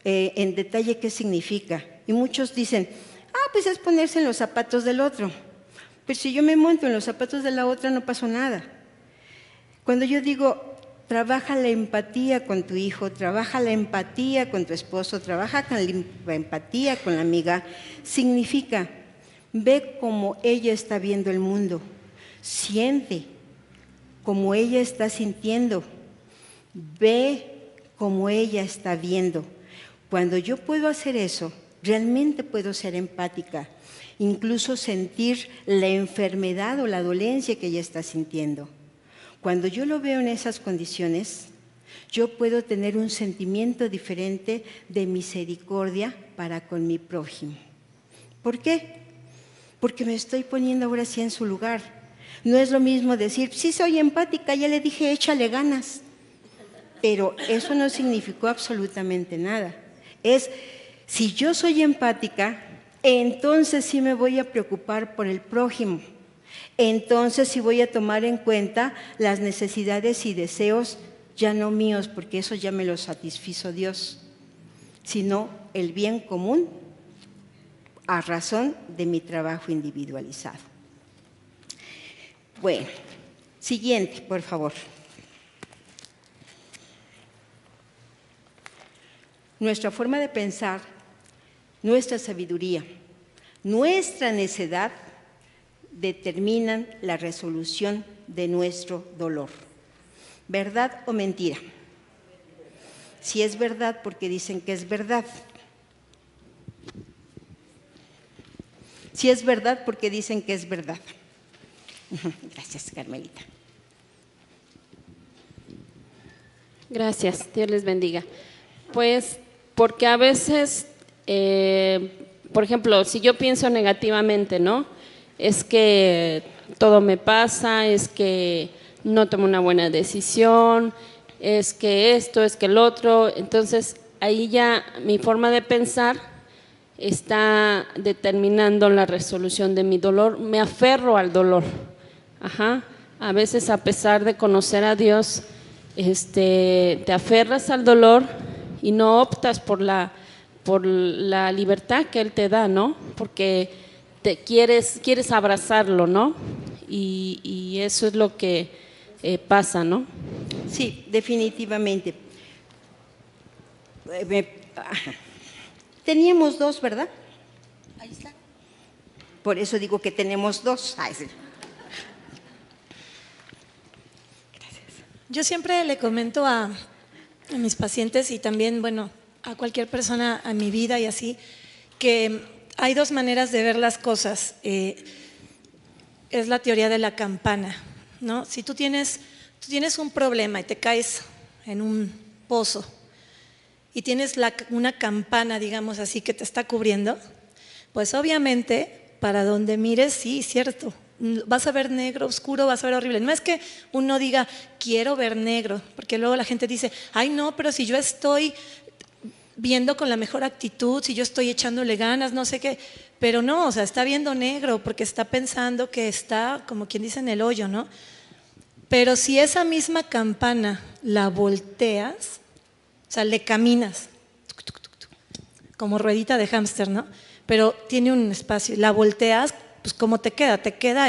en detalle qué significa. Y muchos dicen, pues es ponerse en los zapatos del otro. Pero si yo me monto en los zapatos de la otra, no pasó nada. Cuando yo digo, trabaja la empatía con tu hijo, trabaja la empatía con tu esposo, trabaja con la empatía con la amiga, significa, ve cómo ella está viendo el mundo, siente como ella está sintiendo, ve como ella está viendo. Cuando yo puedo hacer eso, realmente puedo ser empática, incluso sentir la enfermedad o la dolencia que ella está sintiendo. Cuando yo lo veo en esas condiciones, yo puedo tener un sentimiento diferente de misericordia para con mi prójimo. ¿Por qué? Porque me estoy poniendo ahora sí en su lugar. No es lo mismo decir, sí soy empática, ya le dije, échale ganas. Pero eso no significó absolutamente nada. Es, si yo soy empática, entonces sí me voy a preocupar por el prójimo. Entonces sí voy a tomar en cuenta las necesidades y deseos, ya no míos, porque eso ya me lo satisfizo Dios, sino el bien común a razón de mi trabajo individualizado. Bueno, siguiente, por favor. Nuestra forma de pensar, nuestra sabiduría, nuestra necedad determinan la resolución de nuestro dolor. ¿Verdad o mentira? Si es verdad, porque dicen que es verdad. Si es verdad, porque dicen que es verdad. Gracias, Carmelita. Gracias, Dios les bendiga. Pues porque a veces, por ejemplo, si yo pienso negativamente, ¿no? Es que todo me pasa, es que no tomo una buena decisión, es que esto, es que el otro. Entonces, ahí ya mi forma de pensar está determinando la resolución de mi dolor. Me aferro al dolor. A veces, a pesar de conocer a Dios, te aferras al dolor y no optas por la libertad que Él te da, ¿no? Porque te quieres abrazarlo, ¿no? Y eso es lo que pasa, ¿no? Sí, definitivamente. Teníamos dos, ¿verdad? Ahí está. Por eso digo que tenemos dos. Ay, sí. Yo siempre le comento a mis pacientes y también, bueno, a cualquier persona en mi vida y así, que hay dos maneras de ver las cosas. Es la teoría de la campana, ¿no? Si tú tienes un problema y te caes en un pozo y tienes una campana, digamos así, que te está cubriendo, pues obviamente para donde mires, sí, cierto, vas a ver negro, oscuro, vas a ver horrible. No es que uno diga, quiero ver negro, porque luego la gente dice, ay no, pero si yo estoy viendo con la mejor actitud, si yo estoy echándole ganas, no sé qué, pero no, o sea, está viendo negro porque está pensando que está, como quien dice, en el hoyo, ¿no? Pero si esa misma campana la volteas, o sea, le caminas, como ruedita de hámster, ¿no? Pero tiene un espacio, la volteas, pues ¿cómo te queda? Te queda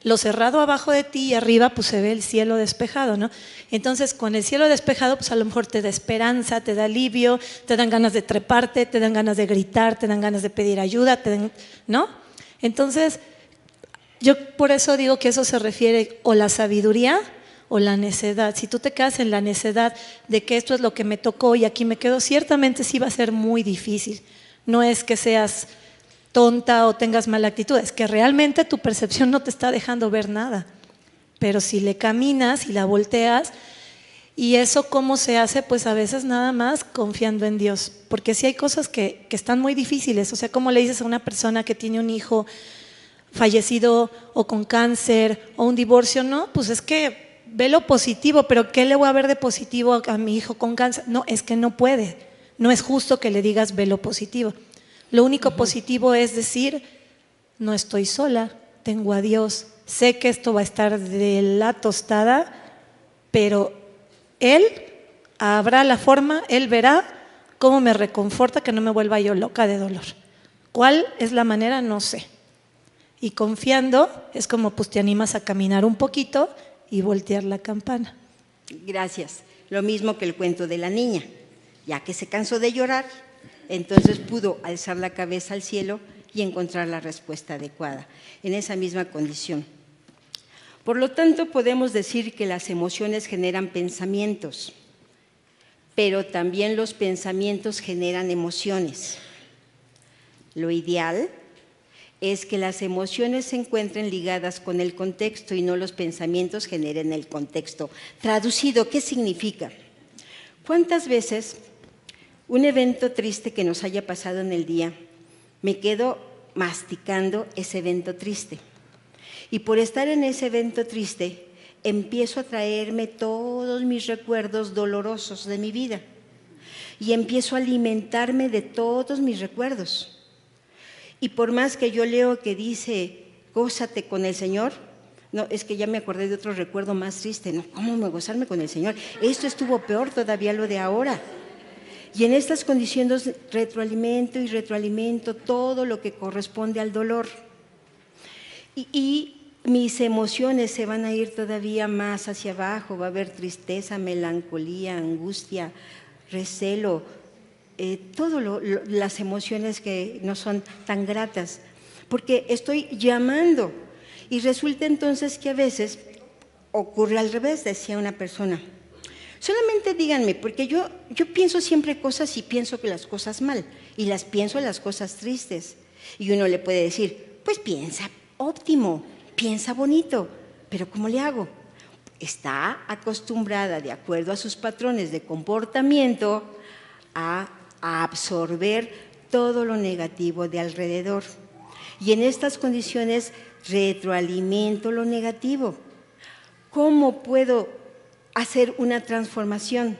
lo cerrado abajo de ti y arriba pues se ve el cielo despejado, ¿no? Entonces con el cielo despejado pues a lo mejor te da esperanza, te da alivio, te dan ganas de treparte, te dan ganas de gritar, te dan ganas de pedir ayuda, ¿no? Entonces yo por eso digo que eso se refiere o la sabiduría o la necedad. Si tú te quedas en la necedad de que esto es lo que me tocó y aquí me quedo, ciertamente sí va a ser muy difícil. No es que seas tonta o tengas mala actitud, es que realmente tu percepción no te está dejando ver nada. Pero si le caminas y la volteas, ¿Y eso cómo se hace? Pues a veces nada más confiando en Dios, porque sí hay cosas que están muy difíciles. O sea, ¿cómo le dices a una persona que tiene un hijo fallecido o con cáncer o un divorcio? No, pues es que ve lo positivo, pero ¿qué le voy a ver de positivo a mi hijo con cáncer? No, es que no puede. No es justo que le digas ve lo positivo. Lo único positivo es decir, no estoy sola, tengo a Dios, sé que esto va a estar de la tostada, pero Él habrá la forma, Él verá cómo me reconforta, que no me vuelva yo loca de dolor. ¿Cuál es la manera? No sé. Y confiando es como pues te animas a caminar un poquito y voltear la campana. Gracias. Lo mismo que el cuento de la niña. Ya que se cansó de llorar, entonces pudo alzar la cabeza al cielo y encontrar la respuesta adecuada en esa misma condición. Por lo tanto, podemos decir que las emociones generan pensamientos, pero también los pensamientos generan emociones. Lo ideal es que las emociones se encuentren ligadas con el contexto y no los pensamientos generen el contexto. Traducido, ¿qué significa? ¿Cuántas veces un evento triste que nos haya pasado en el día, me quedo masticando ese evento triste? Y por estar en ese evento triste, empiezo a traerme todos mis recuerdos dolorosos de mi vida y empiezo a alimentarme de todos mis recuerdos. Y por más que yo leo que dice, gózate con el Señor, no, es que ya me acordé de otro recuerdo más triste. No, ¿cómo me gozarme con el Señor? Esto estuvo peor todavía lo de ahora. Y en estas condiciones retroalimento y retroalimento todo lo que corresponde al dolor. Y mis emociones se van a ir todavía más hacia abajo, va a haber tristeza, melancolía, angustia, recelo, todas las emociones que no son tan gratas, porque estoy llamando. Y resulta entonces que a veces ocurre al revés, decía una persona. Solamente díganme, porque yo pienso siempre cosas y pienso que las cosas mal, y las pienso las cosas tristes. Y uno le puede decir, pues piensa óptimo, piensa bonito, pero ¿cómo le hago? Está acostumbrada, de acuerdo a sus patrones de comportamiento, a absorber todo lo negativo de alrededor. Y en estas condiciones retroalimento lo negativo. ¿Cómo puedo hacer una transformación?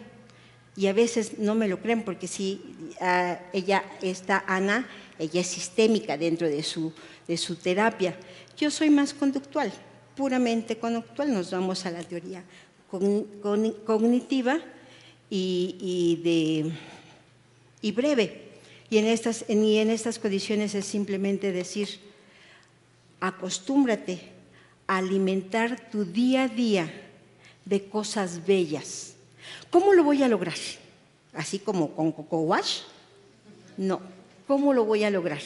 Y a veces no me lo creen porque sí, Ana, ella es sistémica dentro de su terapia. Yo soy más conductual, puramente conductual, nos vamos a la teoría cognitiva y breve. Y en estas condiciones es simplemente decir, acostúmbrate a alimentar tu día a día de cosas bellas. ¿Cómo lo voy a lograr? ¿Así como con Coco Wash? No. ¿Cómo lo voy a lograr?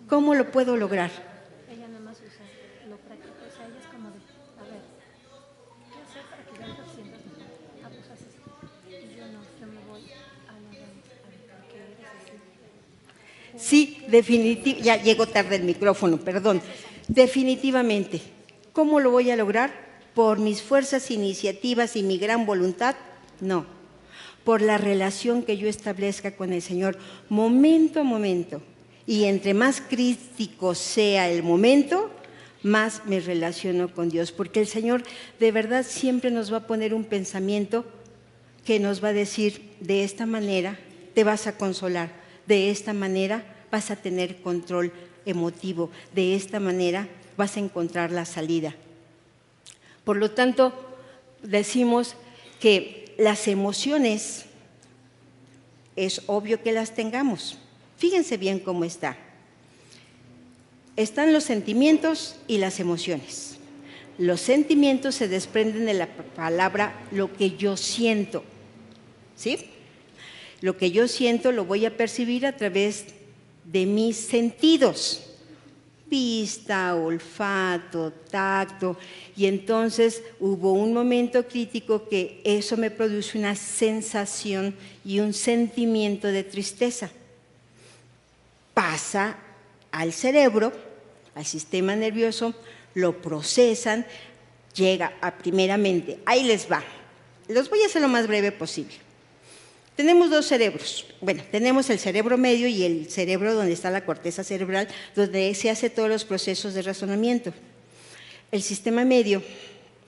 ¿Cómo lo puedo lograr? Ella nada más usa lo práctico, o sea, ella es como de, a ver, ¿qué hacer para que ya te sientas mejor? Ah, pues haces, y yo no, yo me voy a la danza, a ver, ¿por qué eres así? Sí, definitivamente, ya llego tarde el micrófono, perdón. Definitivamente, ¿cómo lo voy a lograr? ¿Por mis fuerzas, iniciativas y mi gran voluntad? No, por la relación que yo establezca con el Señor, momento a momento. Y entre más crítico sea el momento, más me relaciono con Dios, porque el Señor de verdad siempre nos va a poner un pensamiento que nos va a decir, de esta manera te vas a consolar, de esta manera vas a tener control emotivo, de esta manera vas a encontrar la salida. Por lo tanto, decimos que las emociones es obvio que las tengamos. Fíjense bien cómo está. Están los sentimientos y las emociones. Los sentimientos se desprenden de la palabra lo que yo siento, ¿sí? Lo que yo siento lo voy a percibir a través de mis sentidos. Vista, olfato, tacto, y entonces hubo un momento crítico que eso me produce una sensación y un sentimiento de tristeza. Pasa al cerebro, al sistema nervioso, lo procesan, llega a primeramente, ahí les va, los voy a hacer lo más breve posible. Tenemos dos cerebros. Bueno, tenemos el cerebro medio y el cerebro donde está la corteza cerebral, donde se hacen todos los procesos de razonamiento. El sistema medio,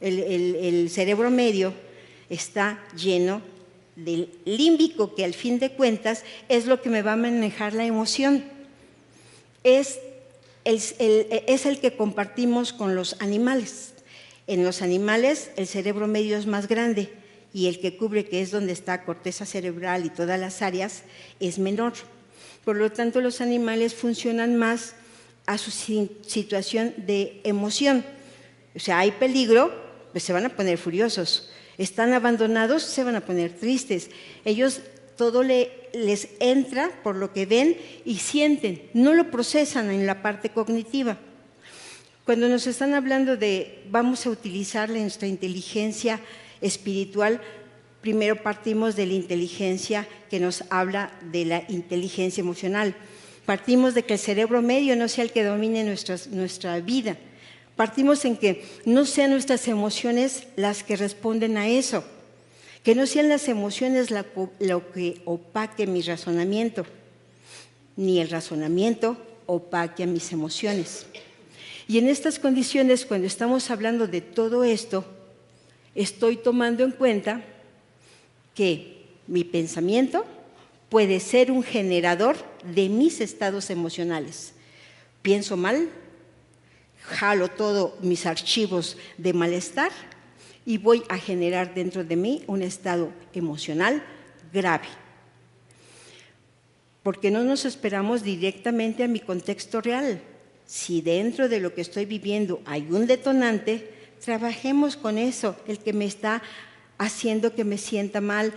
el cerebro medio, está lleno del límbico, que al fin de cuentas es lo que me va a manejar la emoción. Es el que compartimos con los animales. En los animales el cerebro medio es más grande y el que cubre, que es donde está corteza cerebral y todas las áreas, es menor. Por lo tanto, los animales funcionan más a su situación de emoción. O sea, hay peligro, pues se van a poner furiosos. Están abandonados, se van a poner tristes. Ellos todo les entra por lo que ven y sienten, no lo procesan en la parte cognitiva. Cuando nos están hablando de vamos a utilizar nuestra inteligencia espiritual, primero partimos de la inteligencia que nos habla de la inteligencia emocional. Partimos de que el cerebro medio no sea el que domine nuestra vida. Partimos en que no sean nuestras emociones las que responden a eso, que no sean las emociones lo que opaque mi razonamiento, ni el razonamiento opaque a mis emociones. Y en estas condiciones, cuando estamos hablando de todo esto, estoy tomando en cuenta que mi pensamiento puede ser un generador de mis estados emocionales. Pienso mal, jalo todos mis archivos de malestar y voy a generar dentro de mí un estado emocional grave. Porque no nos esperamos directamente a mi contexto real. Si dentro de lo que estoy viviendo hay un detonante, trabajemos con eso, el que me está haciendo que me sienta mal,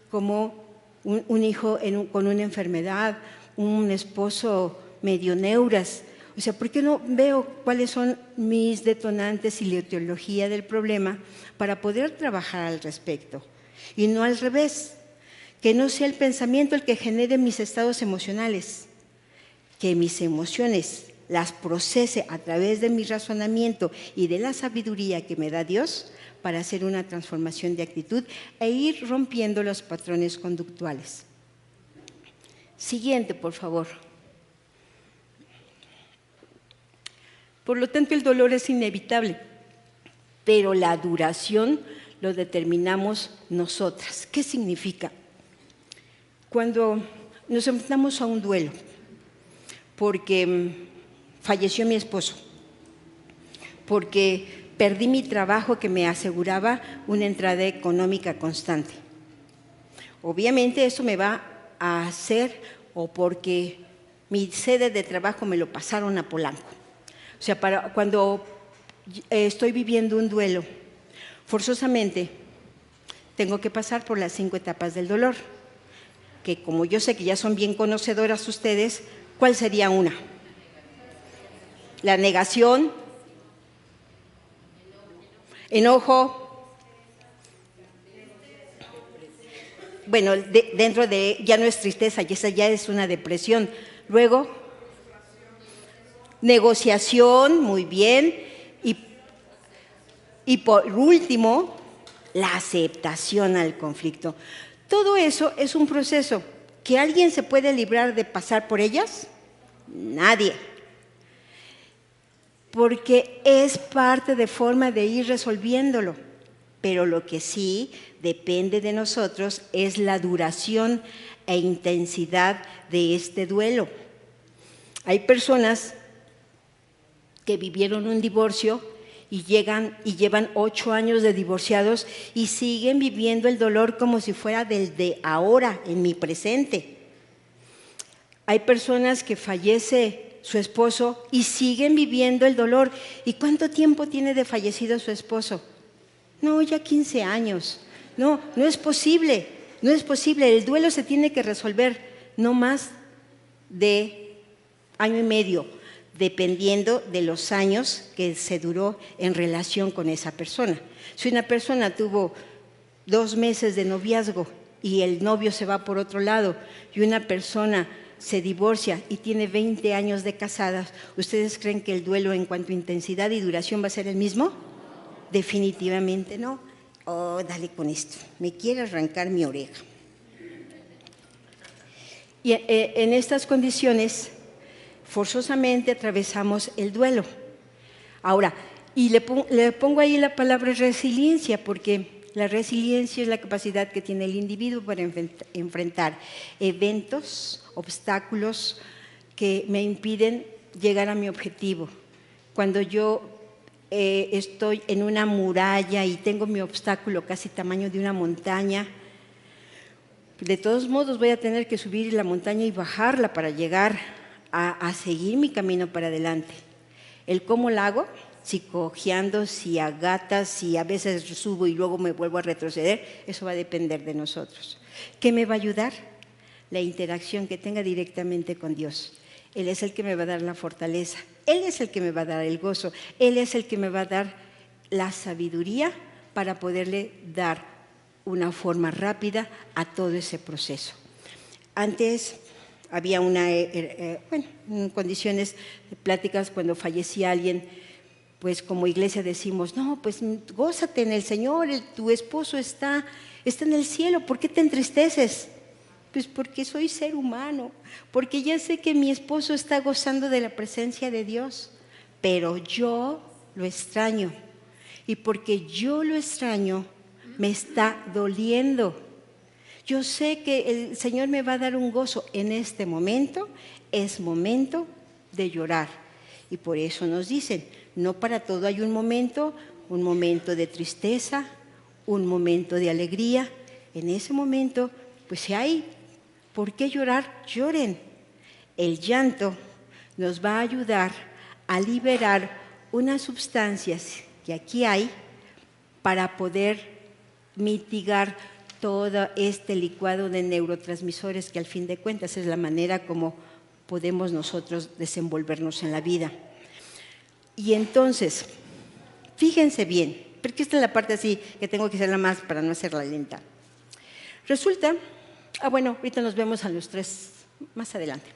como un hijo con una enfermedad, un esposo medio neuras. O sea, ¿por qué no veo cuáles son mis detonantes y la etiología del problema para poder trabajar al respecto? Y no al revés, que no sea el pensamiento el que genere mis estados emocionales, que mis emociones las procese a través de mi razonamiento y de la sabiduría que me da Dios para hacer una transformación de actitud e ir rompiendo los patrones conductuales. Siguiente, por favor. Por lo tanto, el dolor es inevitable, pero la duración lo determinamos nosotras. ¿Qué significa? Cuando nos enfrentamos a un duelo, porque falleció mi esposo, porque perdí mi trabajo que me aseguraba una entrada económica constante. Obviamente eso me va a hacer, o porque mi sede de trabajo me lo pasaron a Polanco. O sea, cuando estoy viviendo un duelo, forzosamente tengo que pasar por las 5 etapas del dolor, que como yo sé que ya son bien conocedoras ustedes, ¿cuál sería una? La negación, enojo, bueno, dentro de, ya no es tristeza, esa ya es una depresión. Luego, negociación, muy bien, y por último, la aceptación al conflicto. Todo eso es un proceso. ¿Que alguien se puede librar de pasar por ellas? Nadie. Porque es parte de forma de ir resolviéndolo. Pero lo que sí depende de nosotros es la duración e intensidad de este duelo. Hay personas que vivieron un divorcio y llevan 8 años de divorciados y siguen viviendo el dolor como si fuera del de ahora, en mi presente. Hay personas que fallece su esposo y siguen viviendo el dolor. ¿Y cuánto tiempo tiene de fallecido su esposo? No, ya 15 años. No es posible, no es posible. El duelo se tiene que resolver no más de 1 año y medio, dependiendo de los años que se duró en relación con esa persona. Si una persona tuvo 2 meses de noviazgo y el novio se va por otro lado y una persona se divorcia y tiene 20 años de casadas, ¿ustedes creen que el duelo en cuanto a intensidad y duración va a ser el mismo? Definitivamente no. oh, dale con esto, me quiere arrancar mi oreja. Y en estas condiciones, forzosamente atravesamos el duelo. Ahora, y le pongo ahí la palabra resiliencia, porque la resiliencia es la capacidad que tiene el individuo para enfrentar eventos, obstáculos que me impiden llegar a mi objetivo. Cuando yo estoy en una muralla y tengo mi obstáculo casi tamaño de una montaña, de todos modos voy a tener que subir la montaña y bajarla para llegar a seguir mi camino para adelante. El cómo lo hago, si cojeando, si a gatas, si a veces subo y luego me vuelvo a retroceder, eso va a depender de nosotros. ¿Qué me va a ayudar? La interacción que tenga directamente con Dios. Él es el que me va a dar la fortaleza, Él es el que me va a dar el gozo, Él es el que me va a dar la sabiduría para poderle dar una forma rápida a todo ese proceso. Antes había condiciones de pláticas cuando fallecía alguien, pues como iglesia decimos, no, pues gózate en el Señor, tu esposo está en el cielo, ¿por qué te entristeces? Pues porque soy ser humano, porque ya sé que mi esposo está gozando de la presencia de Dios, pero yo lo extraño, y porque yo lo extraño, me está doliendo. Yo sé que el Señor me va a dar un gozo. En este momento es momento de llorar, y por eso nos dicen, no para todo hay un momento de tristeza, un momento de alegría. En ese momento, pues si hay por qué llorar, lloren. El llanto nos va a ayudar a liberar unas sustancias que aquí hay para poder mitigar todo este licuado de neurotransmisores que al fin de cuentas es la manera como podemos nosotros desenvolvernos en la vida. Y entonces, fíjense bien, porque esta es la parte así que tengo que hacerla más para no hacerla lenta. Resulta, ahorita nos vemos a los tres más adelante.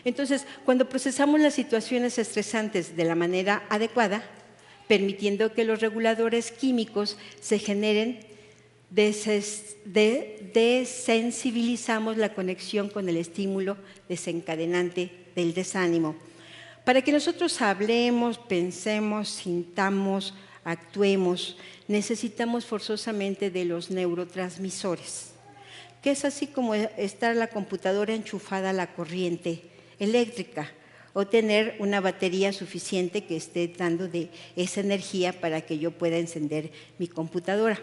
Entonces, cuando procesamos las situaciones estresantes de la manera adecuada, permitiendo que los reguladores químicos se generen, desensibilizamos la conexión con el estímulo desencadenante del desánimo. Para que nosotros hablemos, pensemos, sintamos, actuemos, necesitamos forzosamente de los neurotransmisores, que es así como estar la computadora enchufada a la corriente eléctrica o tener una batería suficiente que esté dando de esa energía para que yo pueda encender mi computadora.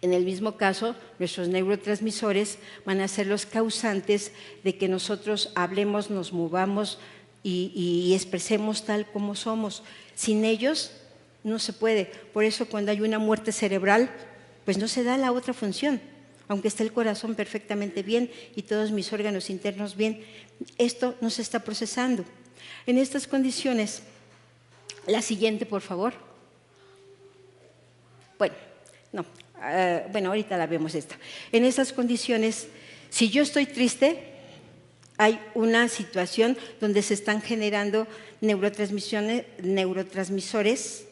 En el mismo caso, nuestros neurotransmisores van a ser los causantes de que nosotros hablemos, nos movamos y expresemos tal como somos. Sin ellos no se puede. Por eso cuando hay una muerte cerebral, pues no se da la otra función. Aunque esté el corazón perfectamente bien y todos mis órganos internos bien, esto no se está procesando. En estas condiciones, la siguiente, por favor. Ahorita la vemos esta. En estas condiciones, si yo estoy triste, hay una situación donde se están generando neurotransmisores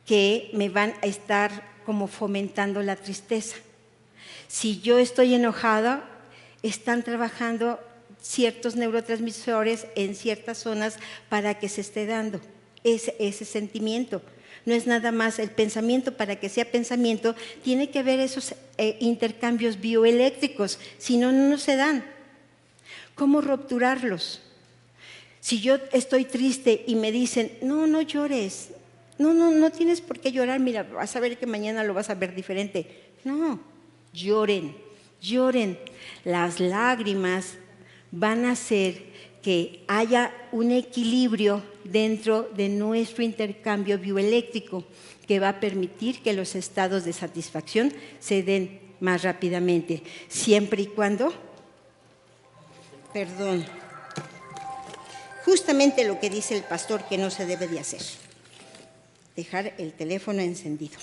que me van a estar como fomentando la tristeza. Si yo estoy enojada, están trabajando ciertos neurotransmisores en ciertas zonas para que se esté dando ese sentimiento. No es nada más el pensamiento, para que sea pensamiento, tiene que haber esos intercambios bioeléctricos, si no, no se dan. ¿Cómo rupturarlos? Si yo estoy triste y me dicen, no llores, no tienes por qué llorar, mira, vas a ver que mañana lo vas a ver diferente. No, lloren. Las lágrimas van a hacer que haya un equilibrio dentro de nuestro intercambio bioeléctrico que va a permitir que los estados de satisfacción se den más rápidamente, siempre y cuando, justamente lo que dice el pastor que no se debe de hacer, dejar el teléfono encendido.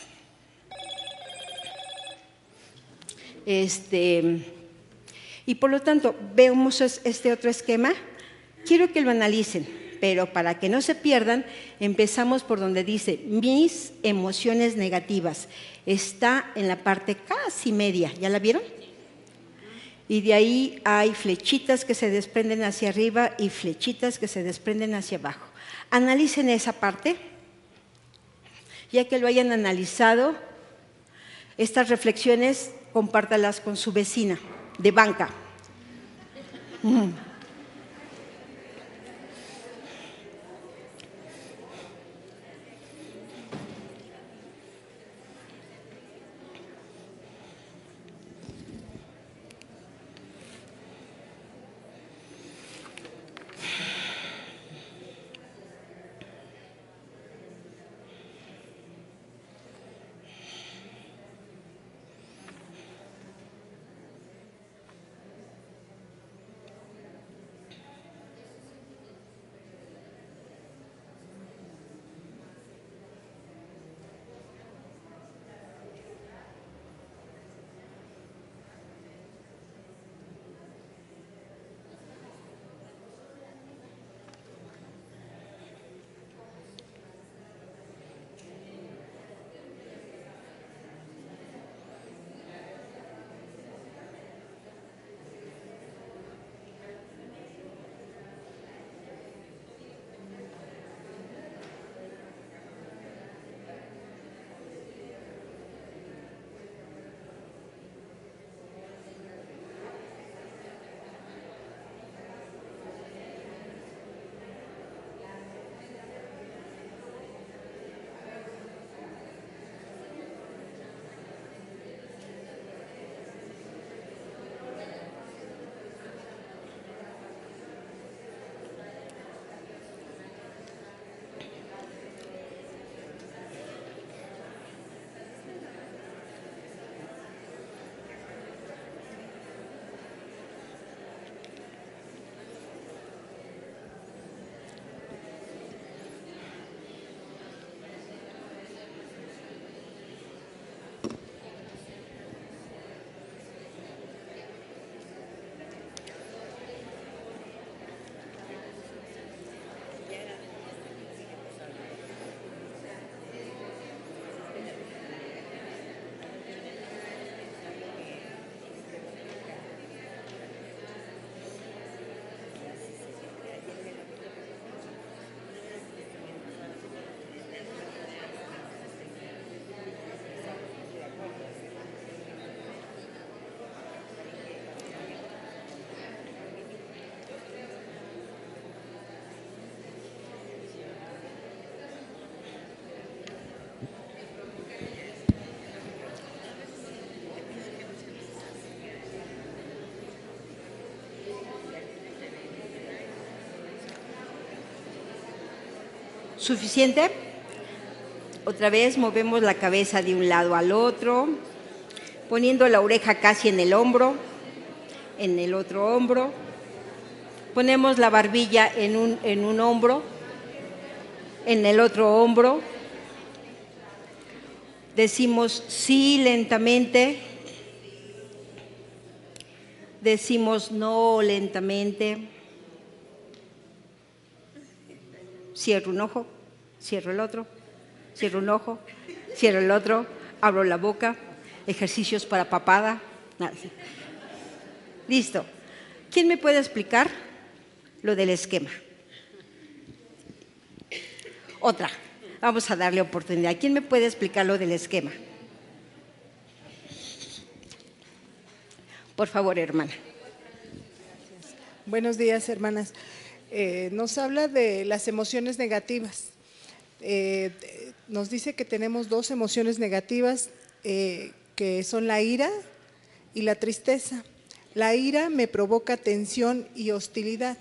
Y por lo tanto, vemos este otro esquema. Quiero que lo analicen. pero para que no se pierdan, empezamos por donde dice mis emociones negativas. Está en la parte casi media, ¿ya la vieron? Y de ahí hay flechitas que se desprenden hacia arriba y flechitas que se desprenden hacia abajo. Analicen esa parte. Ya que lo hayan analizado, estas reflexiones compártalas con su vecina de banca. ¿Suficiente? Otra vez movemos la cabeza de un lado al otro, poniendo la oreja casi en el hombro, en el otro hombro. Ponemos la barbilla en un hombro, en el otro hombro. Decimos sí lentamente. Decimos no lentamente. Cierro un ojo, cierro el otro, cierro un ojo, cierro el otro, abro la boca, ejercicios para papada. Listo. ¿Quién me puede explicar lo del esquema? Otra. Vamos a darle oportunidad. ¿Quién me puede explicar lo del esquema? Por favor, hermana. Buenos días, hermanas. Nos habla de las emociones negativas. Nos dice que tenemos dos emociones negativas, que son la ira y la tristeza. La ira me provoca tensión y hostilidad.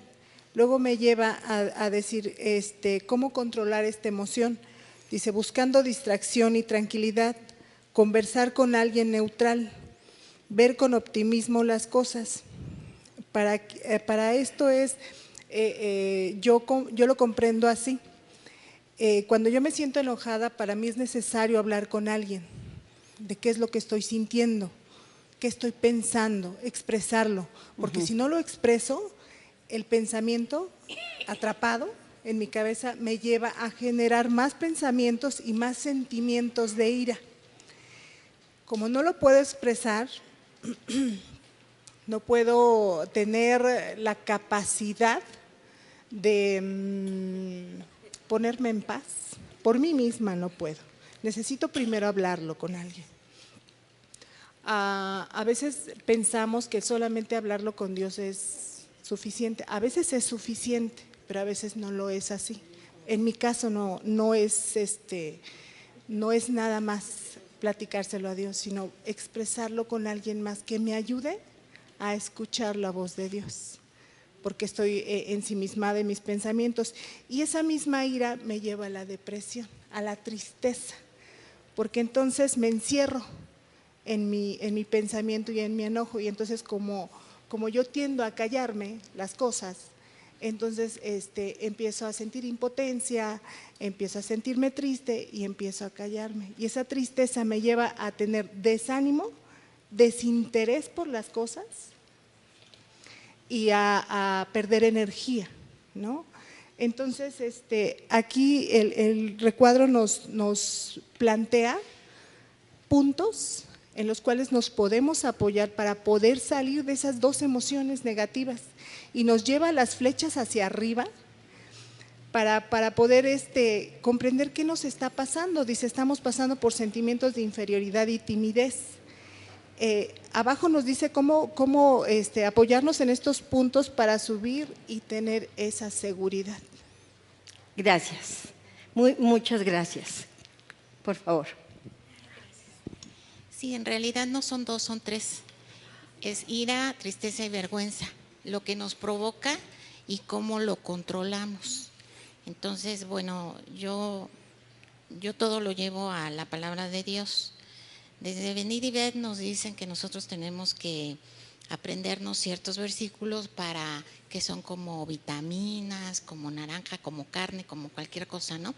Luego me lleva a decir, ¿cómo controlar esta emoción? Dice, buscando distracción y tranquilidad, conversar con alguien neutral, ver con optimismo las cosas. Para esto es… yo lo comprendo así. Cuando yo me siento enojada, para mí es necesario hablar con alguien de qué es lo que estoy sintiendo, qué estoy pensando, expresarlo, porque si no lo expreso, el pensamiento atrapado en mi cabeza me lleva a generar más pensamientos y más sentimientos de ira. Como no lo puedo expresar, no puedo tener la capacidad de ponerme en paz. Por mí misma no puedo. Necesito primero hablarlo con alguien. A veces pensamos que solamente hablarlo con Dios es suficiente. A veces es suficiente, pero a veces no lo es así. En mi caso no es nada más platicárselo a Dios, sino expresarlo con alguien más que me ayude a escuchar la voz de Dios, porque estoy ensimismada en mis pensamientos. Y esa misma ira me lleva a la depresión, a la tristeza, porque entonces me encierro en mi pensamiento y en mi enojo, y entonces como yo tiendo a callarme las cosas, entonces empiezo a sentir impotencia, empiezo a sentirme triste y empiezo a callarme. Y esa tristeza me lleva a tener desánimo, desinterés por las cosas y a perder energía, ¿no? Entonces, aquí el recuadro nos plantea puntos en los cuales nos podemos apoyar para poder salir de esas dos emociones negativas, y nos lleva las flechas hacia arriba para poder comprender qué nos está pasando. Dice, estamos pasando por sentimientos de inferioridad y timidez. Abajo nos dice cómo apoyarnos en estos puntos para subir y tener esa seguridad. Gracias, muchas gracias. Por favor. Sí, en realidad no son dos, son tres. Es ira, tristeza y vergüenza, lo que nos provoca y cómo lo controlamos. Entonces, bueno, yo todo lo llevo a la palabra de Dios. Desde Venir y Ver nos dicen que nosotros tenemos que aprendernos ciertos versículos para que son como vitaminas, como naranja, como carne, como cualquier cosa, ¿no?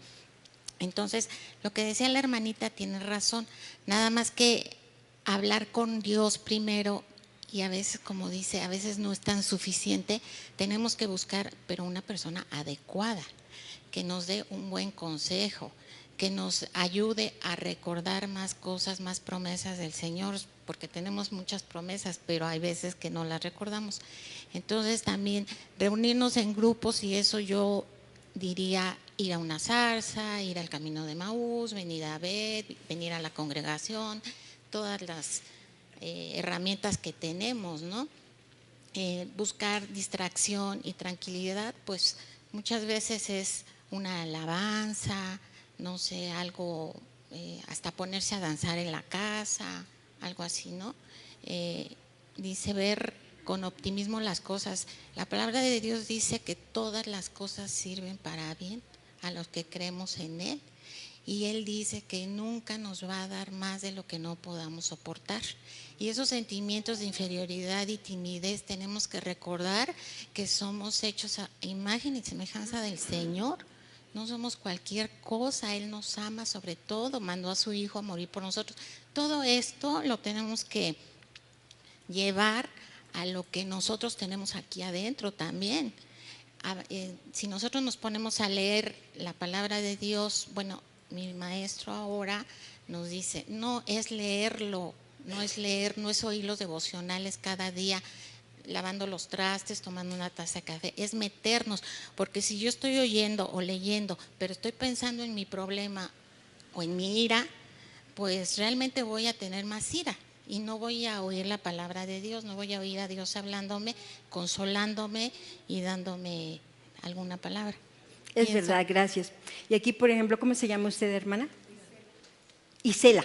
Entonces, lo que decía la hermanita tiene razón, nada más que hablar con Dios primero, y a veces, como dice, a veces no es tan suficiente, tenemos que buscar, pero una persona adecuada, que nos dé un buen consejo, que nos ayude a recordar más cosas, más promesas del Señor, porque tenemos muchas promesas, pero hay veces que no las recordamos. Entonces también reunirnos en grupos, y eso yo diría ir a una zarza, ir al Camino de Maús, venir a ver, venir a la congregación, todas las herramientas que tenemos, ¿no? Buscar distracción y tranquilidad, pues muchas veces es una alabanza, no sé, algo, hasta ponerse a danzar en la casa, algo así, ¿no? Dice ver con optimismo las cosas. La palabra de Dios dice que todas las cosas sirven para bien a los que creemos en Él, y Él dice que nunca nos va a dar más de lo que no podamos soportar. Y esos sentimientos de inferioridad y timidez tenemos que recordar que somos hechos a imagen y semejanza del Señor. No somos cualquier cosa, Él nos ama sobre todo, mandó a su Hijo a morir por nosotros. Todo esto lo tenemos que llevar a lo que nosotros tenemos aquí adentro también. Si nosotros nos ponemos a leer la palabra de Dios, bueno, mi maestro ahora nos dice, no es leerlo, no es oír los devocionales cada día, lavando los trastes, tomando una taza de café, es meternos, porque si yo estoy oyendo o leyendo, pero estoy pensando en mi problema o en mi ira, pues realmente voy a tener más ira y no voy a oír la palabra de Dios, no voy a oír a Dios hablándome, consolándome y dándome alguna palabra. Es verdad, gracias. Y aquí, por ejemplo, ¿cómo se llama usted, hermana? Isela.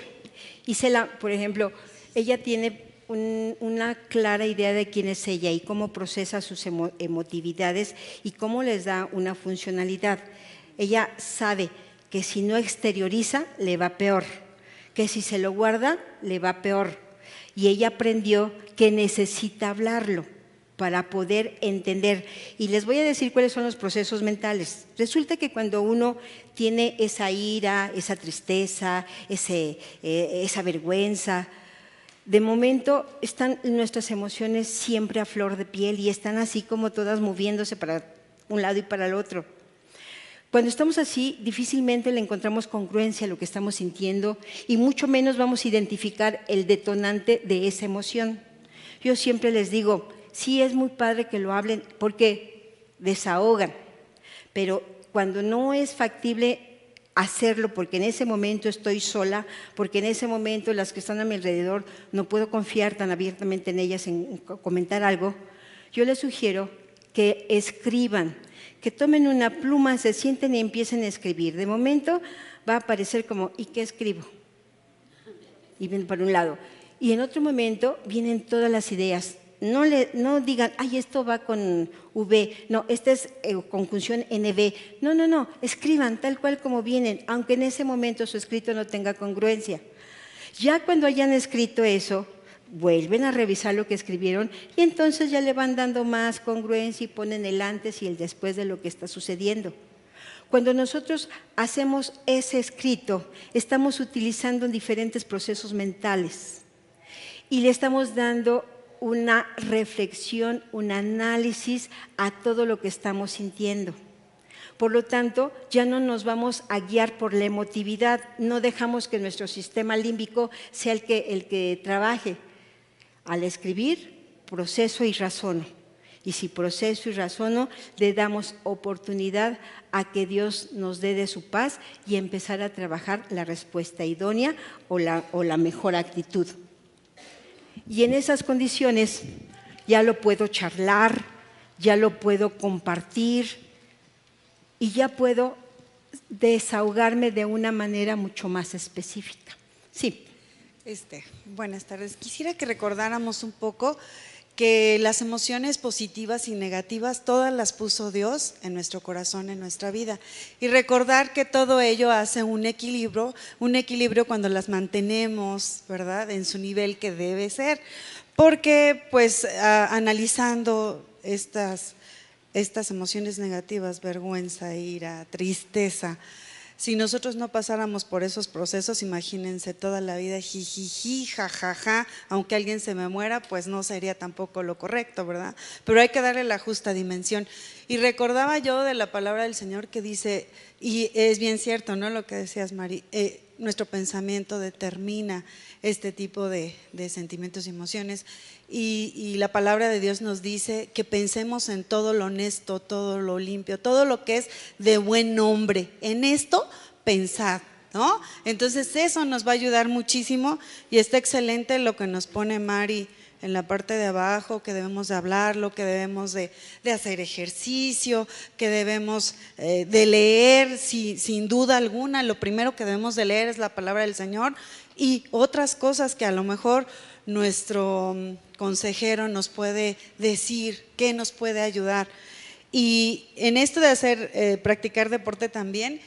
Isela, por ejemplo, ella tiene una clara idea de quién es ella y cómo procesa sus emotividades y cómo les da una funcionalidad. Ella sabe que si no exterioriza, le va peor, que si se lo guarda, le va peor. Y ella aprendió que necesita hablarlo para poder entender. Y les voy a decir cuáles son los procesos mentales. Resulta que cuando uno tiene esa ira, esa tristeza, esa vergüenza, de momento están nuestras emociones siempre a flor de piel y están así como todas moviéndose para un lado y para el otro. Cuando estamos así, difícilmente le encontramos congruencia a lo que estamos sintiendo y mucho menos vamos a identificar el detonante de esa emoción. Yo siempre les digo, sí es muy padre que lo hablen porque desahogan, pero cuando no es factible hacerlo porque en ese momento estoy sola, porque en ese momento las que están a mi alrededor no puedo confiar tan abiertamente en ellas en comentar algo, yo les sugiero que escriban, que tomen una pluma, se sienten y empiecen a escribir. De momento va a aparecer como, ¿y qué escribo? Y ven por un lado. Y en otro momento vienen todas las ideas. No digan, ay, esto va con V, no, esta es conjunción NV. No, escriban tal cual como vienen, aunque en ese momento su escrito no tenga congruencia. Ya cuando hayan escrito eso, vuelven a revisar lo que escribieron y entonces ya le van dando más congruencia y ponen el antes y el después de lo que está sucediendo. Cuando nosotros hacemos ese escrito, estamos utilizando diferentes procesos mentales y le estamos dando una reflexión, un análisis a todo lo que estamos sintiendo. Por lo tanto, ya no nos vamos a guiar por la emotividad, no dejamos que nuestro sistema límbico sea el que trabaje. Al escribir, proceso y razono. Y si proceso y razono, le damos oportunidad a que Dios nos dé de su paz y empezar a trabajar la respuesta idónea o la mejor actitud. Y en esas condiciones ya lo puedo charlar, ya lo puedo compartir y ya puedo desahogarme de una manera mucho más específica. Sí. Buenas tardes. Quisiera que recordáramos un poco que las emociones positivas y negativas todas las puso Dios en nuestro corazón, en nuestra vida. Y recordar que todo ello hace un equilibrio cuando las mantenemos, ¿verdad?, en su nivel que debe ser. Porque pues analizando estas emociones negativas, vergüenza, ira, tristeza, si nosotros no pasáramos por esos procesos, imagínense toda la vida jijiji, jajaja, aunque alguien se me muera, pues no sería tampoco lo correcto, ¿verdad? Pero hay que darle la justa dimensión. Y recordaba yo de la palabra del Señor que dice, y es bien cierto, ¿no?, lo que decías, Mari, nuestro pensamiento determina este tipo de sentimientos y emociones. Y la palabra de Dios nos dice que pensemos en todo lo honesto, todo lo limpio, todo lo que es de buen nombre. En esto pensad, ¿no? Entonces eso nos va a ayudar muchísimo y está excelente lo que nos pone Mari en la parte de abajo, que debemos de hablarlo, que debemos de hacer ejercicio, que debemos de leer, sin duda alguna, lo primero que debemos de leer es la palabra del Señor y otras cosas que a lo mejor nuestro consejero nos puede decir, qué nos puede ayudar. Y en esto de practicar deporte también,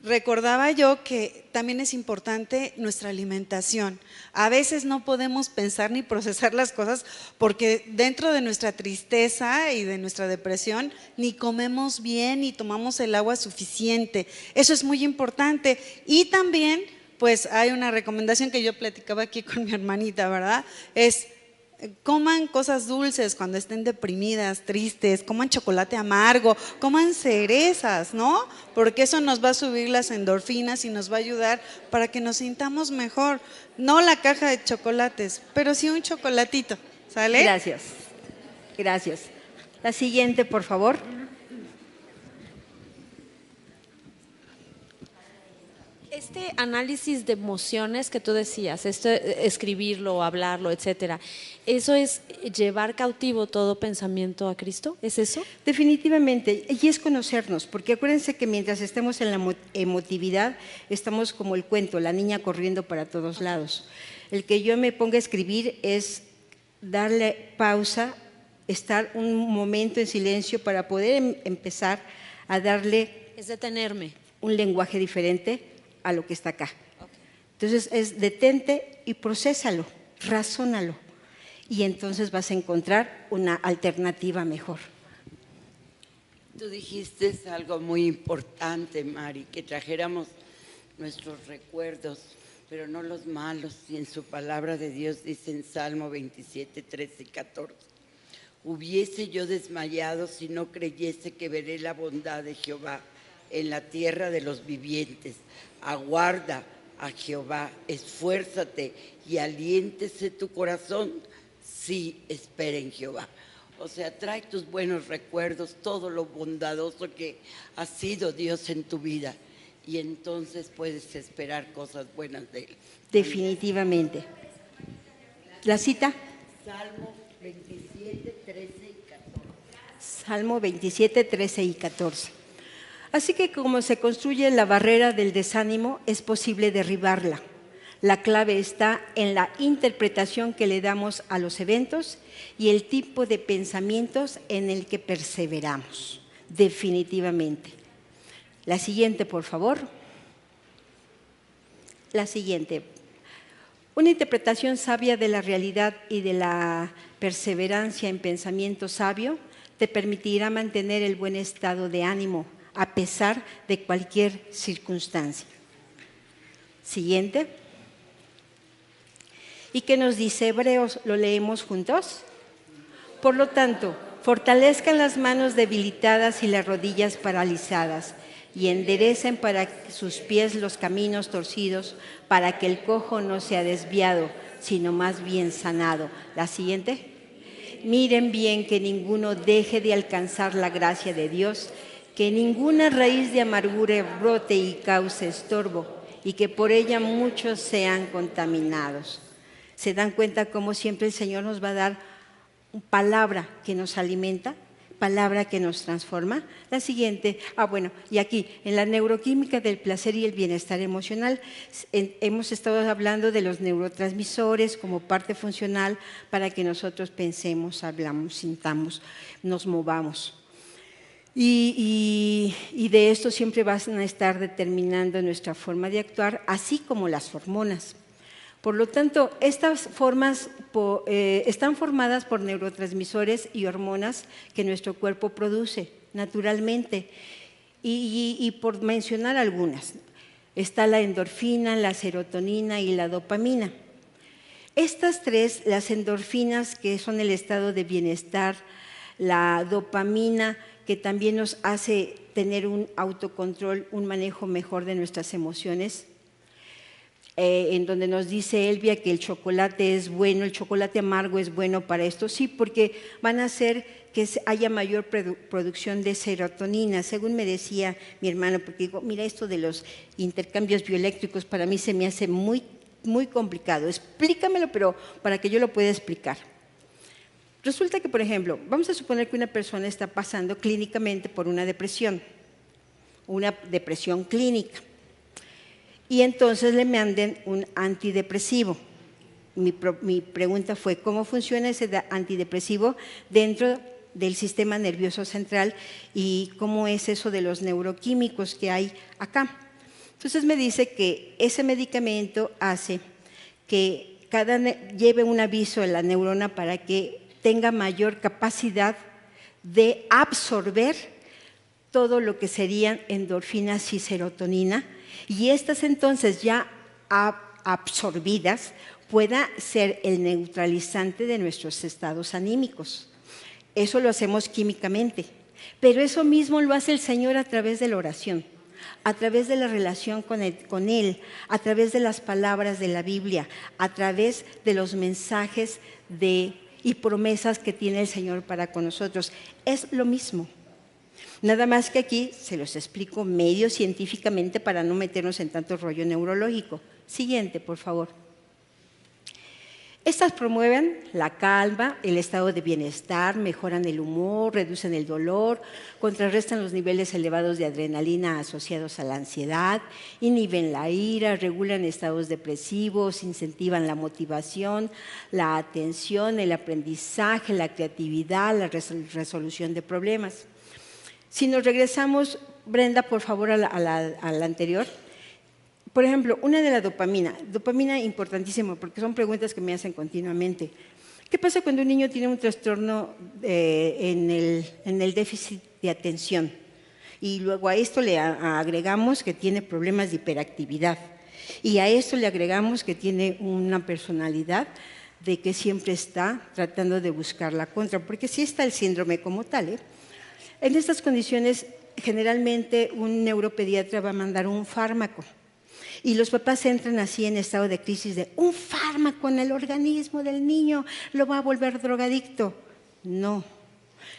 recordaba yo que también es importante nuestra alimentación. A veces no podemos pensar ni procesar las cosas porque dentro de nuestra tristeza y de nuestra depresión ni comemos bien ni tomamos el agua suficiente. Eso es muy importante. Y también pues hay una recomendación que yo platicaba aquí con mi hermanita, ¿verdad? Es coman cosas dulces cuando estén deprimidas, tristes, coman chocolate amargo, coman cerezas, ¿no? Porque eso nos va a subir las endorfinas y nos va a ayudar para que nos sintamos mejor. No la caja de chocolates, pero sí un chocolatito, ¿sale? Gracias. La siguiente, por favor. Este análisis de emociones que tú decías, escribirlo, hablarlo, etcétera, ¿eso es llevar cautivo todo pensamiento a Cristo? ¿Es eso? Definitivamente, y es conocernos, porque acuérdense que mientras estemos en la emotividad, estamos como el cuento, la niña corriendo para todos lados. El que yo me ponga a escribir es darle pausa, estar un momento en silencio para poder empezar a darle… Es detenerme. Un lenguaje diferente a lo que está acá. Entonces es detente y procésalo, razónalo y entonces vas a encontrar una alternativa mejor. Tú dijiste algo muy importante, Mari, que trajéramos nuestros recuerdos, pero no los malos. Y en su palabra de Dios dice en Salmo 27, 13 y 14, hubiese yo desmayado si no creyese que veré la bondad de Jehová en la tierra de los vivientes. Aguarda a Jehová, esfuérzate y aliéntese tu corazón, sí, espera en Jehová. O sea, trae tus buenos recuerdos, todo lo bondadoso que ha sido Dios en tu vida, y entonces puedes esperar cosas buenas de Él. Definitivamente. ¿La cita? Salmo 27, 13 y 14. Salmo 27, 13 y 14. Así que como se construye la barrera del desánimo, es posible derribarla. La clave está en la interpretación que le damos a los eventos y el tipo de pensamientos en el que perseveramos, definitivamente. La siguiente, por favor. La siguiente. Una interpretación sabia de la realidad y de la perseverancia en pensamiento sabio te permitirá mantener el buen estado de ánimo a pesar de cualquier circunstancia. Siguiente. ¿Y qué nos dice Hebreos? ¿Lo leemos juntos? Por lo tanto, fortalezcan las manos debilitadas y las rodillas paralizadas y enderecen para sus pies los caminos torcidos, para que el cojo no sea desviado, sino más bien sanado. La siguiente. Miren bien que ninguno deje de alcanzar la gracia de Dios, que ninguna raíz de amargura brote y cause estorbo, y que por ella muchos sean contaminados. ¿Se dan cuenta cómo siempre el Señor nos va a dar palabra que nos alimenta, palabra que nos transforma? La siguiente, bueno, y aquí, en la neuroquímica del placer y el bienestar emocional, hemos estado hablando de los neurotransmisores como parte funcional para que nosotros pensemos, hablamos, sintamos, nos movamos. Y de esto siempre van a estar determinando nuestra forma de actuar, así como las hormonas. Por lo tanto, estas formas están formadas por neurotransmisores y hormonas que nuestro cuerpo produce naturalmente. Y por mencionar algunas, está la endorfina, la serotonina y la dopamina. Estas tres, las endorfinas, que son el estado de bienestar, la dopamina, que también nos hace tener un autocontrol, un manejo mejor de nuestras emociones, en donde nos dice Elvia que el chocolate es bueno, el chocolate amargo es bueno para esto. Sí, porque van a hacer que haya mayor producción de serotonina, según me decía mi hermano, porque digo, mira, esto de los intercambios bioeléctricos para mí se me hace muy, muy complicado. Explícamelo, pero para que yo lo pueda explicar. Resulta que, por ejemplo, vamos a suponer que una persona está pasando clínicamente por una depresión clínica. Y entonces le manden un antidepresivo. Mi pregunta fue, ¿cómo funciona ese antidepresivo dentro del sistema nervioso central y cómo es eso de los neuroquímicos que hay acá? Entonces me dice que ese medicamento hace que lleve un aviso a la neurona para que tenga mayor capacidad de absorber todo lo que serían endorfinas y serotonina, y estas entonces ya absorbidas pueda ser el neutralizante de nuestros estados anímicos. Eso lo hacemos químicamente, pero eso mismo lo hace el Señor a través de la oración, a través de la relación con Él, a través de las palabras de la Biblia, a través de los mensajes y promesas que tiene el Señor para con nosotros. Es lo mismo. Nada más que aquí se los explico medio científicamente para no meternos en tanto rollo neurológico. Siguiente, por favor. Estas promueven la calma, el estado de bienestar, mejoran el humor, reducen el dolor, contrarrestan los niveles elevados de adrenalina asociados a la ansiedad, inhiben la ira, regulan estados depresivos, incentivan la motivación, la atención, el aprendizaje, la creatividad, la resolución de problemas. Si nos regresamos, Brenda, por favor, a la anterior. Por ejemplo, una de la dopamina importantísimo, porque son preguntas que me hacen continuamente. ¿Qué pasa cuando un niño tiene un trastorno en el déficit de atención? Y luego a esto le agregamos que tiene problemas de hiperactividad. Y a esto le agregamos que tiene una personalidad de que siempre está tratando de buscar la contra, porque sí está el síndrome como tal. En estas condiciones, generalmente un neuropediatra va a mandar un fármaco y los papás entran así en estado de crisis de un fármaco en el organismo del niño lo va a volver drogadicto. No,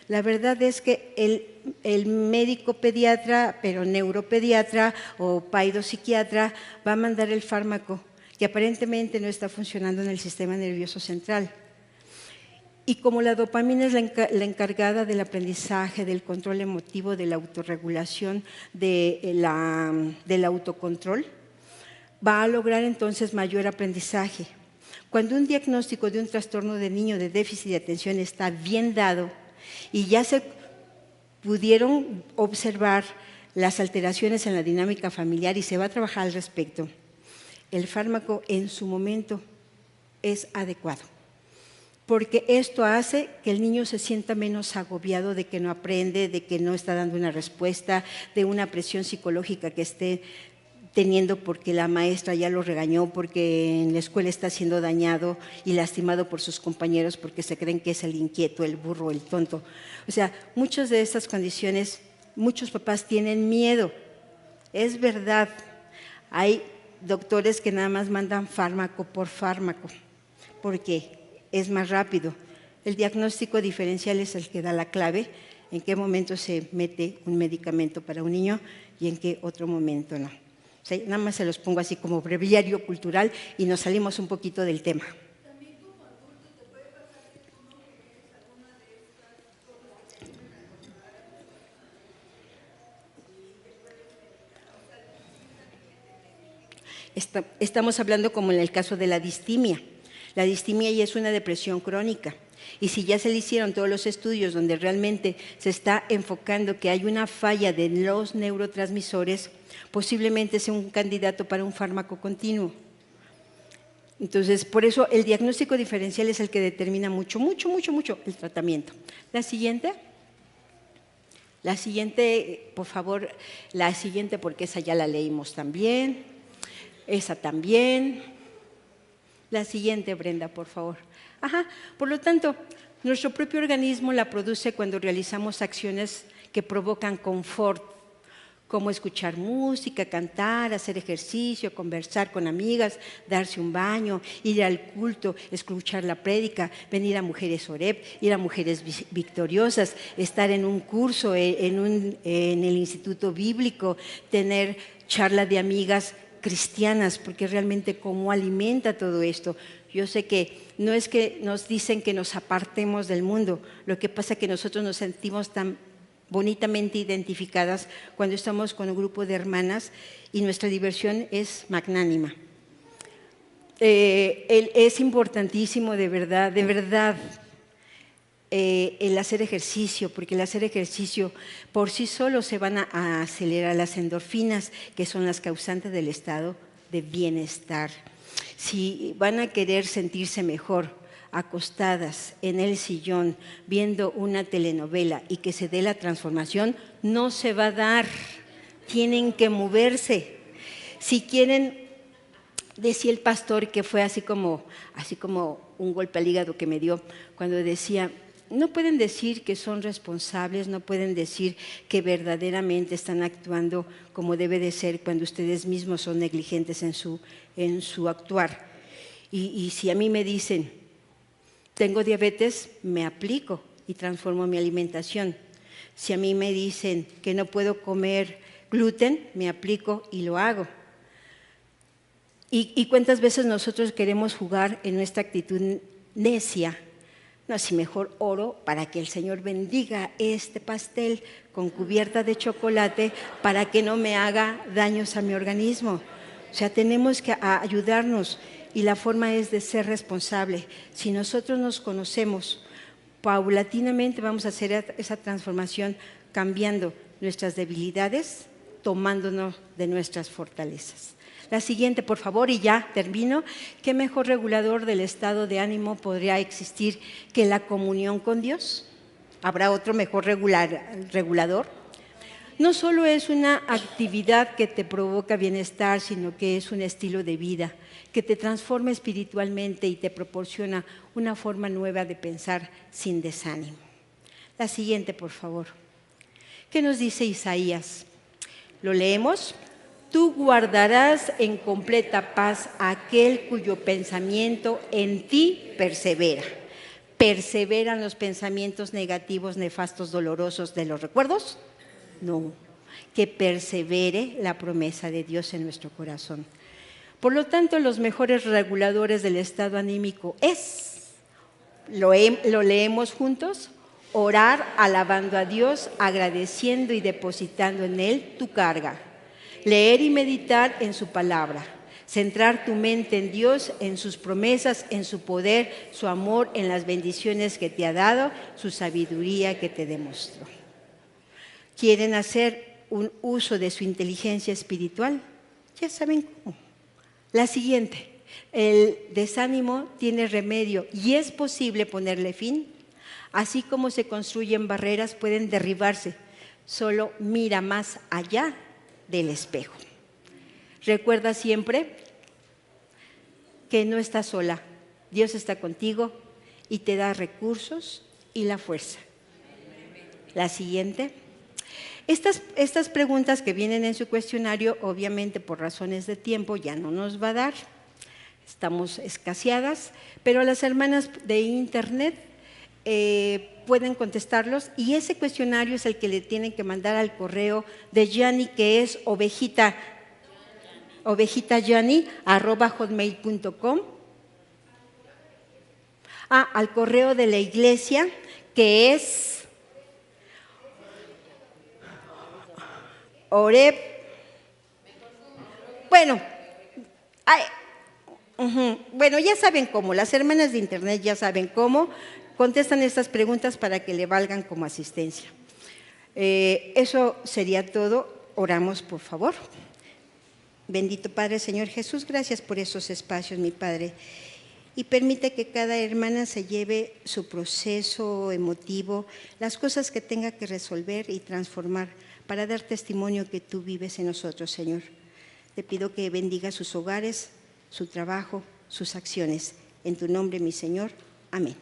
la verdad es que el médico pediatra, pero neuropediatra o paidopsiquiatra va a mandar el fármaco que aparentemente no está funcionando en el sistema nervioso central. Y como la dopamina es la encargada del aprendizaje, del control emotivo, de la autorregulación, del autocontrol, va a lograr entonces mayor aprendizaje. Cuando un diagnóstico de un trastorno de niño de déficit de atención está bien dado y ya se pudieron observar las alteraciones en la dinámica familiar y se va a trabajar al respecto, el fármaco en su momento es adecuado. Porque esto hace que el niño se sienta menos agobiado de que no aprende, de que no está dando una respuesta, de una presión psicológica que esté teniendo porque la maestra ya lo regañó, porque en la escuela está siendo dañado y lastimado por sus compañeros porque se creen que es el inquieto, el burro, el tonto. O sea, muchas de estas condiciones, muchos papás tienen miedo. Es verdad, hay doctores que nada más mandan fármaco por fármaco. ¿Por qué? Es más rápido. El diagnóstico diferencial es el que da la clave, en qué momento se mete un medicamento para un niño y en qué otro momento no. O sea, nada más se los pongo así como breviario cultural y nos salimos un poquito del tema. ¿También como adulto te puede pasar que tú no generes alguna de estas cosas que Estamos hablando como en el caso de la distimia. La distimia ya es una depresión crónica y si ya se le hicieron todos los estudios donde realmente se está enfocando que hay una falla de los neurotransmisores, posiblemente sea un candidato para un fármaco continuo. Entonces, por eso el diagnóstico diferencial es el que determina mucho el tratamiento. La siguiente, por favor, la siguiente porque esa ya la leímos también, esa también. La siguiente, Brenda, por favor. Por lo tanto, nuestro propio organismo la produce cuando realizamos acciones que provocan confort, como escuchar música, cantar, hacer ejercicio, conversar con amigas, darse un baño, ir al culto, escuchar la prédica, venir a Mujeres Oreb, ir a Mujeres Victoriosas, estar en un curso en el Instituto Bíblico, tener charla de amigas cristianas, porque realmente cómo alimenta todo esto. Yo sé que no es que nos dicen que nos apartemos del mundo, lo que pasa es que nosotros nos sentimos tan bonitamente identificadas cuando estamos con un grupo de hermanas y nuestra diversión es magnánima. Es importantísimo de verdad, el hacer ejercicio, porque el hacer ejercicio por sí solo se van a acelerar las endorfinas, que son las causantes del estado de bienestar. Si van a querer sentirse mejor acostadas en el sillón viendo una telenovela y que se dé la transformación, no se va a dar, tienen que moverse. Si quieren, decía el pastor que fue así como un golpe al hígado que me dio cuando decía, no pueden decir que son responsables, no pueden decir que verdaderamente están actuando como debe de ser cuando ustedes mismos son negligentes en su actuar. Y si a mí me dicen, tengo diabetes, me aplico y transformo mi alimentación. Si a mí me dicen que no puedo comer gluten, me aplico y lo hago. ¿Y cuántas veces nosotros queremos jugar en nuestra actitud necia? No, si mejor oro para que el Señor bendiga este pastel con cubierta de chocolate para que no me haga daños a mi organismo. O sea, tenemos que ayudarnos y la forma es de ser responsable. Si nosotros nos conocemos, paulatinamente vamos a hacer esa transformación cambiando nuestras debilidades, tomándonos de nuestras fortalezas. La siguiente, por favor, y ya termino. ¿Qué mejor regulador del estado de ánimo podría existir que la comunión con Dios? ¿Habrá otro mejor regulador? No solo es una actividad que te provoca bienestar, sino que es un estilo de vida que te transforma espiritualmente y te proporciona una forma nueva de pensar sin desánimo. La siguiente, por favor. ¿Qué nos dice Isaías? Lo leemos. Tú guardarás en completa paz a aquel cuyo pensamiento en ti persevera. ¿Perseveran los pensamientos negativos, nefastos, dolorosos de los recuerdos? No, que persevere la promesa de Dios en nuestro corazón. Por lo tanto, los mejores reguladores del estado anímico lo leemos juntos, orar alabando a Dios, agradeciendo y depositando en Él tu carga. Leer y meditar en su palabra. Centrar tu mente en Dios, en sus promesas, en su poder, su amor, en las bendiciones que te ha dado, su sabiduría que te demostró. ¿Quieren hacer un uso de su inteligencia espiritual? Ya saben cómo. La siguiente, el desánimo tiene remedio y es posible ponerle fin. Así como se construyen barreras, pueden derribarse. Solo mira más allá del espejo. Recuerda siempre que no estás sola. Dios está contigo y te da recursos y la fuerza. La siguiente. Estas preguntas que vienen en su cuestionario, obviamente por razones de tiempo, ya no nos va a dar. Estamos escaseadas, pero las hermanas de internet pueden contestarlos y ese cuestionario es el que le tienen que mandar al correo de Yanni, que es ovejitayanni@hotmail.com. Al correo de la iglesia, que es Oreb. Bueno, ya saben cómo, las hermanas de internet ya saben cómo, contestan estas preguntas para que le valgan como asistencia. Eso sería todo. Oramos, por favor. Bendito Padre, Señor Jesús, gracias por esos espacios, mi Padre. Y permite que cada hermana se lleve su proceso emotivo, las cosas que tenga que resolver y transformar para dar testimonio que tú vives en nosotros, Señor. Te pido que bendiga sus hogares, su trabajo, sus acciones. En tu nombre, mi Señor. Amén.